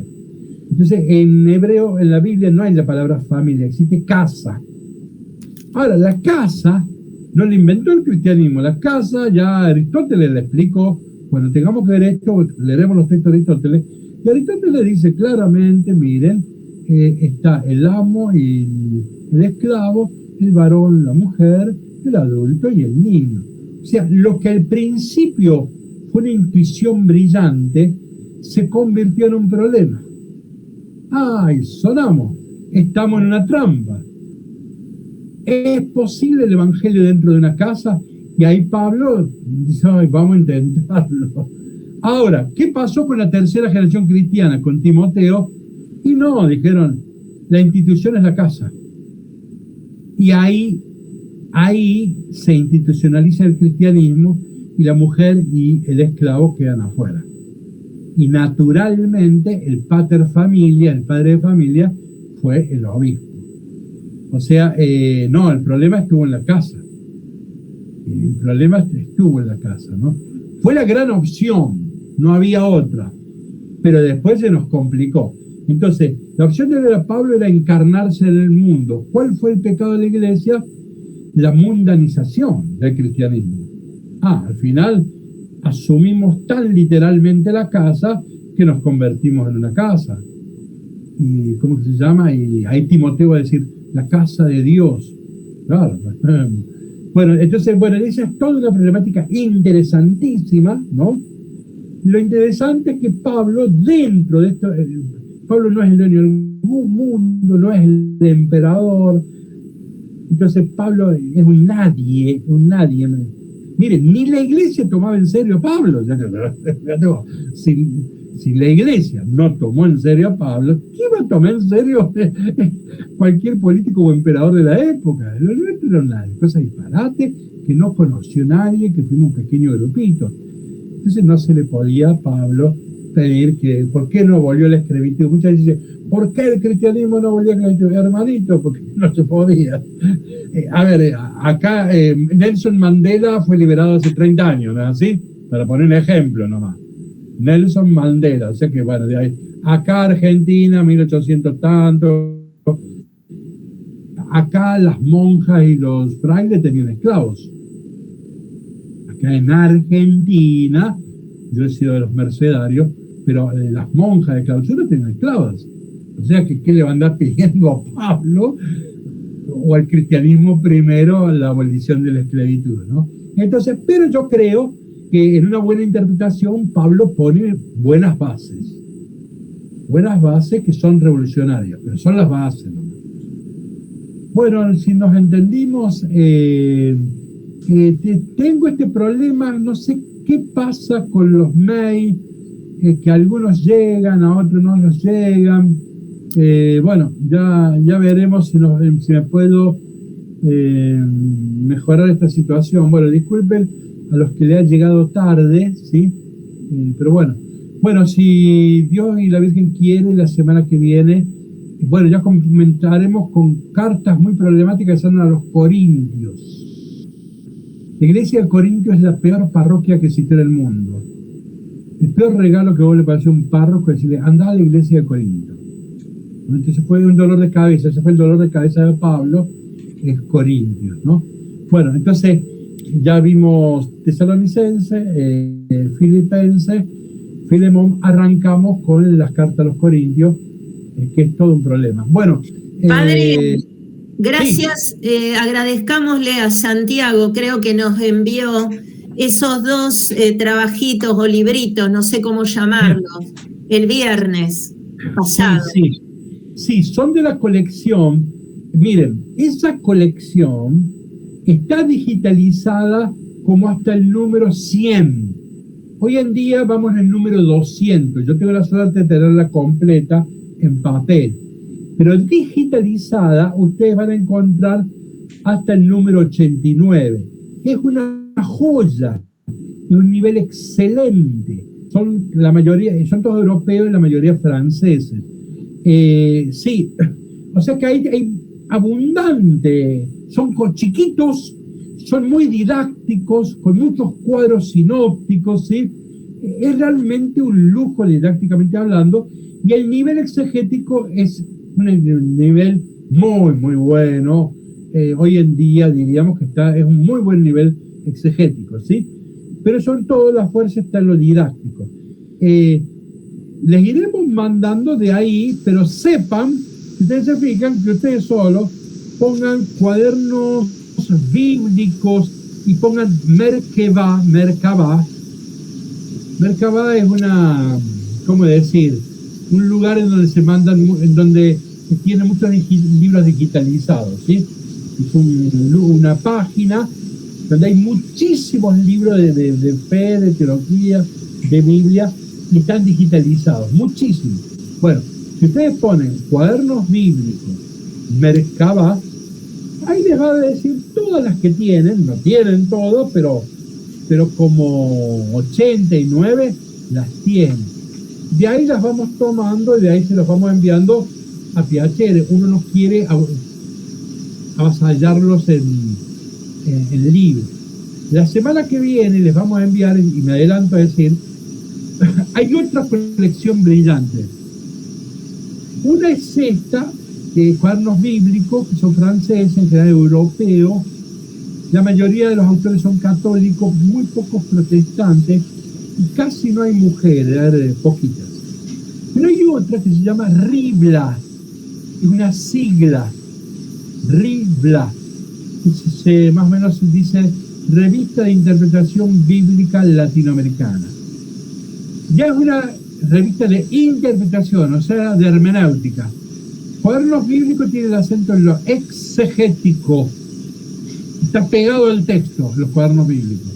Entonces, en hebreo, en la Biblia, no hay la palabra familia, existe casa. Ahora, la casa no la inventó el cristianismo. La casa, ya Aristóteles le explicó, cuando tengamos que ver esto, leeremos los textos de Aristóteles, y Aristóteles dice claramente, miren, está el amo y el esclavo, el varón, la mujer, el adulto y el niño. O sea, lo que al principio fue una intuición brillante, se convirtió en un problema. ¡Ay, sonamos! Estamos en una trampa. ¿Es posible el evangelio dentro de una casa? Y ahí Pablo dice, ay, vamos a intentarlo. Ahora, ¿qué pasó con la tercera generación cristiana, con Timoteo? Y no, dijeron, la institución es la casa. Y ahí se institucionaliza el cristianismo y la mujer y el esclavo quedan afuera. Y naturalmente el pater familia, el padre de familia, fue el obispo. O sea, no, el problema estuvo en la casa. El problema estuvo en la casa, ¿no? Fue la gran opción, no había otra. Pero después se nos complicó. Entonces, la opción de Pablo era encarnarse en el mundo. ¿Cuál fue el pecado de la iglesia? La mundanización del cristianismo. Al final asumimos tan literalmente la casa que nos convertimos en una casa. ¿Y cómo se llama? Y ahí Timoteo va a decir, la casa de Dios. Claro. Bueno, entonces, esa es toda una problemática interesantísima, ¿no? Lo interesante es que Pablo, dentro de esto, Pablo no es el dueño del mundo, no es el emperador. Entonces Pablo es un nadie. Miren, ni la iglesia tomaba en serio a Pablo. Si la iglesia no tomó en serio a Pablo, ¿quién va a tomar en serio cualquier político o emperador de la época? No era nadie, cosa disparate, que no conoció a nadie, que fuimos un pequeño grupito. Entonces no se le podía a Pablo pedir que, ¿por qué no volvió la esclavitud? Muchas veces dicen, ¿por qué el cristianismo no volvió a la esclavitud? Hermanito, porque no se podía. Acá Nelson Mandela fue liberado hace 30 años, ¿no es así? Para poner un ejemplo nomás. Nelson Mandela, o sea que bueno, de ahí. Acá Argentina, 1800 tanto. Acá las monjas y los frailes tenían esclavos. Acá en Argentina, yo he sido de los mercedarios, pero las monjas de clausura tenían esclavas. O sea que ¿qué le van a andar pidiendo a Pablo o al cristianismo primero la abolición de la esclavitud, ¿no? Entonces, pero yo creo que en una buena interpretación Pablo pone buenas bases que son revolucionarias, pero son las bases, ¿no? Bueno, si nos entendimos, tengo este problema, no sé qué pasa con los mails, que algunos llegan, a otros no nos llegan. Bueno, ya veremos si me puedo mejorar esta situación. Bueno, disculpen a los que le ha llegado tarde, ¿sí? Pero bueno, si Dios y la Virgen quiere, la semana que viene, bueno, ya comentaremos con cartas muy problemáticas que son a los corintios. La iglesia de Corintio es la peor parroquia que existe en el mundo. El peor regalo que vos le pasó a un párroco es decirle, anda a la iglesia de Corinto. Entonces fue un dolor de cabeza, ese fue el dolor de cabeza de Pablo, es Corintios, ¿no? Bueno, entonces ya vimos Tesalonicense, Filipense, Filemón, arrancamos con las cartas a los Corintios, que es todo un problema. Bueno, Padre, gracias, sí. Agradezcámosle a Santiago, creo que nos envió esos dos trabajitos o libritos, no sé cómo llamarlos, el viernes pasado. Sí, son de la colección. Miren, esa colección está digitalizada como hasta el número 100. Hoy en día vamos en el número 200. Yo tengo la suerte de tenerla completa en papel. Pero digitalizada ustedes van a encontrar hasta el número 89. Es una joya, de un nivel excelente. Son todos europeos y la mayoría franceses. Sí, o sea que hay abundante, son chiquitos, son muy didácticos, con muchos cuadros sinópticos, ¿sí? Es realmente un lujo didácticamente hablando, y el nivel exegético es un nivel muy, muy bueno. Hoy en día diríamos que es un muy buen nivel exegético, ¿sí? Pero sobre todo la fuerza está en lo didáctico. Les iremos mandando de ahí, pero sepan, si ustedes se fijan, que ustedes solo pongan cuadernos bíblicos y pongan Merkabah. Merkabah es ¿cómo decir? Un lugar en donde se mandan, en donde tiene muchos libros digitalizados, ¿sí? hizo una página donde hay muchísimos libros de fe, de teología, de Biblia, y están digitalizados, muchísimos. Bueno, si ustedes ponen cuadernos bíblicos, Merkabah, ahí les va a decir todas las que tienen, no tienen todo, pero como 89 las tienen. De ahí las vamos tomando y de ahí se los vamos enviando a Piacere. Uno no quiere avasallarlos en el libro. La semana que viene les vamos a enviar, y me adelanto a decir, hay otra colección brillante. Una es esta, de cuadernos bíblicos, que son franceses, en general europeos. La mayoría de los autores son católicos, muy pocos protestantes, y casi no hay mujeres, poquitas. Pero hay otra que se llama Ribla, es una sigla, Ribla, que más o menos se dice Revista de Interpretación Bíblica Latinoamericana. Ya es una revista de interpretación, o sea, de hermenéutica. Cuadernos bíblicos tiene el acento en lo exegético, está pegado al texto, los cuadernos bíblicos.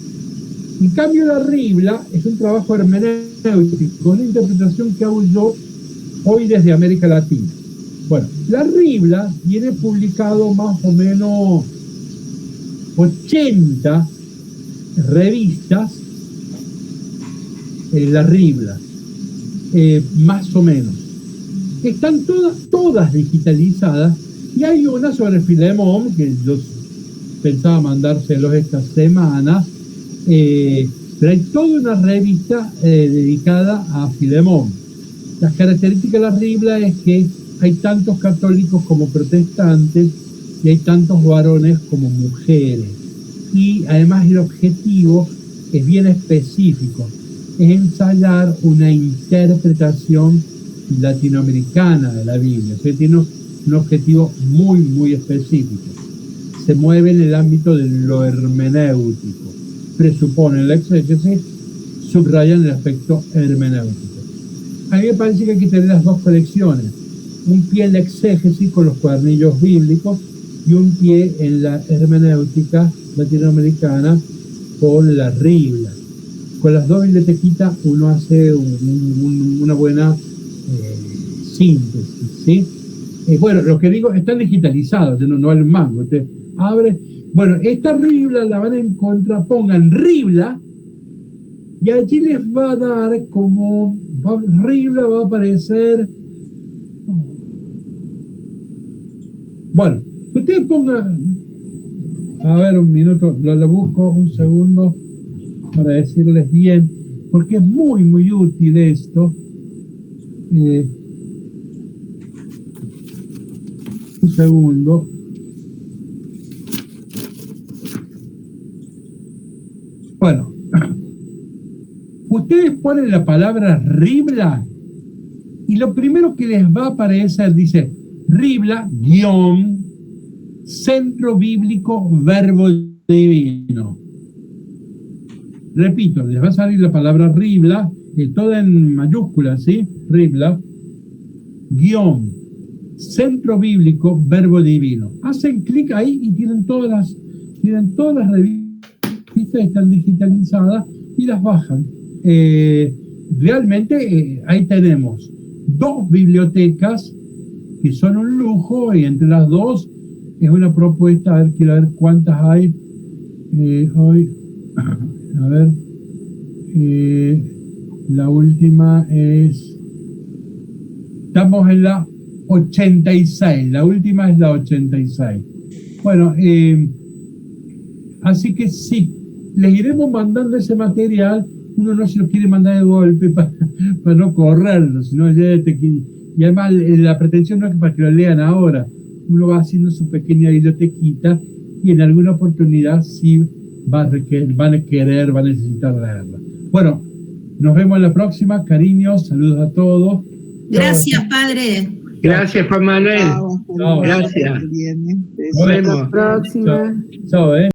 En cambio, la Ribla es un trabajo hermenéutico, una interpretación que hago yo hoy desde América Latina. Bueno, la Ribla tiene publicado más o menos 80 revistas, la Ribla, más o menos. Están todas digitalizadas, y hay una sobre Filemón, que yo pensaba mandárselos esta semana, pero hay toda una revista dedicada a Filemón. Las características de la Ribla es que hay tantos católicos como protestantes, y hay tantos varones como mujeres. Y además el objetivo es bien específico, es ensayar una interpretación latinoamericana de la Biblia. O sea, tiene un objetivo muy, muy específico. Se mueve en el ámbito de lo hermenéutico. Presuponen la exégesis, subrayan el aspecto hermenéutico. A mí me parece que hay que tener las dos colecciones. Un pie en la exégesis con los cuadernillos bíblicos y un pie en la hermenéutica latinoamericana con la Ribla. Con las dos bibliotequitas uno hace una buena síntesis, ¿sí? Bueno, lo que digo, están digitalizados, no al mango. Usted abre. Bueno, esta Ribla la van a encontrar, pongan Ribla, y allí les va a dar como, Ribla va a aparecer. Bueno, ustedes pongan, a ver, un minuto, lo busco, un segundo, para decirles bien, porque es muy, muy útil esto. Un segundo. Bueno, ustedes ponen la palabra Ribla y lo primero que les va a aparecer dice Ribla, Centro Bíblico Verbo Divino. Repito, les va a salir la palabra Ribla, toda en mayúsculas, ¿sí? Ribla, Centro Bíblico Verbo Divino. Hacen clic ahí y tienen todas las revistas, están digitalizadas y las bajan. Realmente ahí tenemos dos bibliotecas que son un lujo, y entre las dos es una propuesta. A ver, quiero ver cuántas hay hoy. A ver, la última es, estamos en la 86, la última es la 86. Bueno, así que sí, les iremos mandando ese material. Uno no se lo quiere mandar de golpe para no correrlo, sino y además la pretensión no es para que lo lean ahora. Uno va haciendo su pequeña bibliotequita y en alguna oportunidad sí van a necesitar leerla. Bueno, nos vemos en la próxima. Cariños, saludos a todos. Gracias, padre. Gracias, Juan Manuel. Chao. Gracias. Viene. Nos vemos. Hasta la próxima. Chao,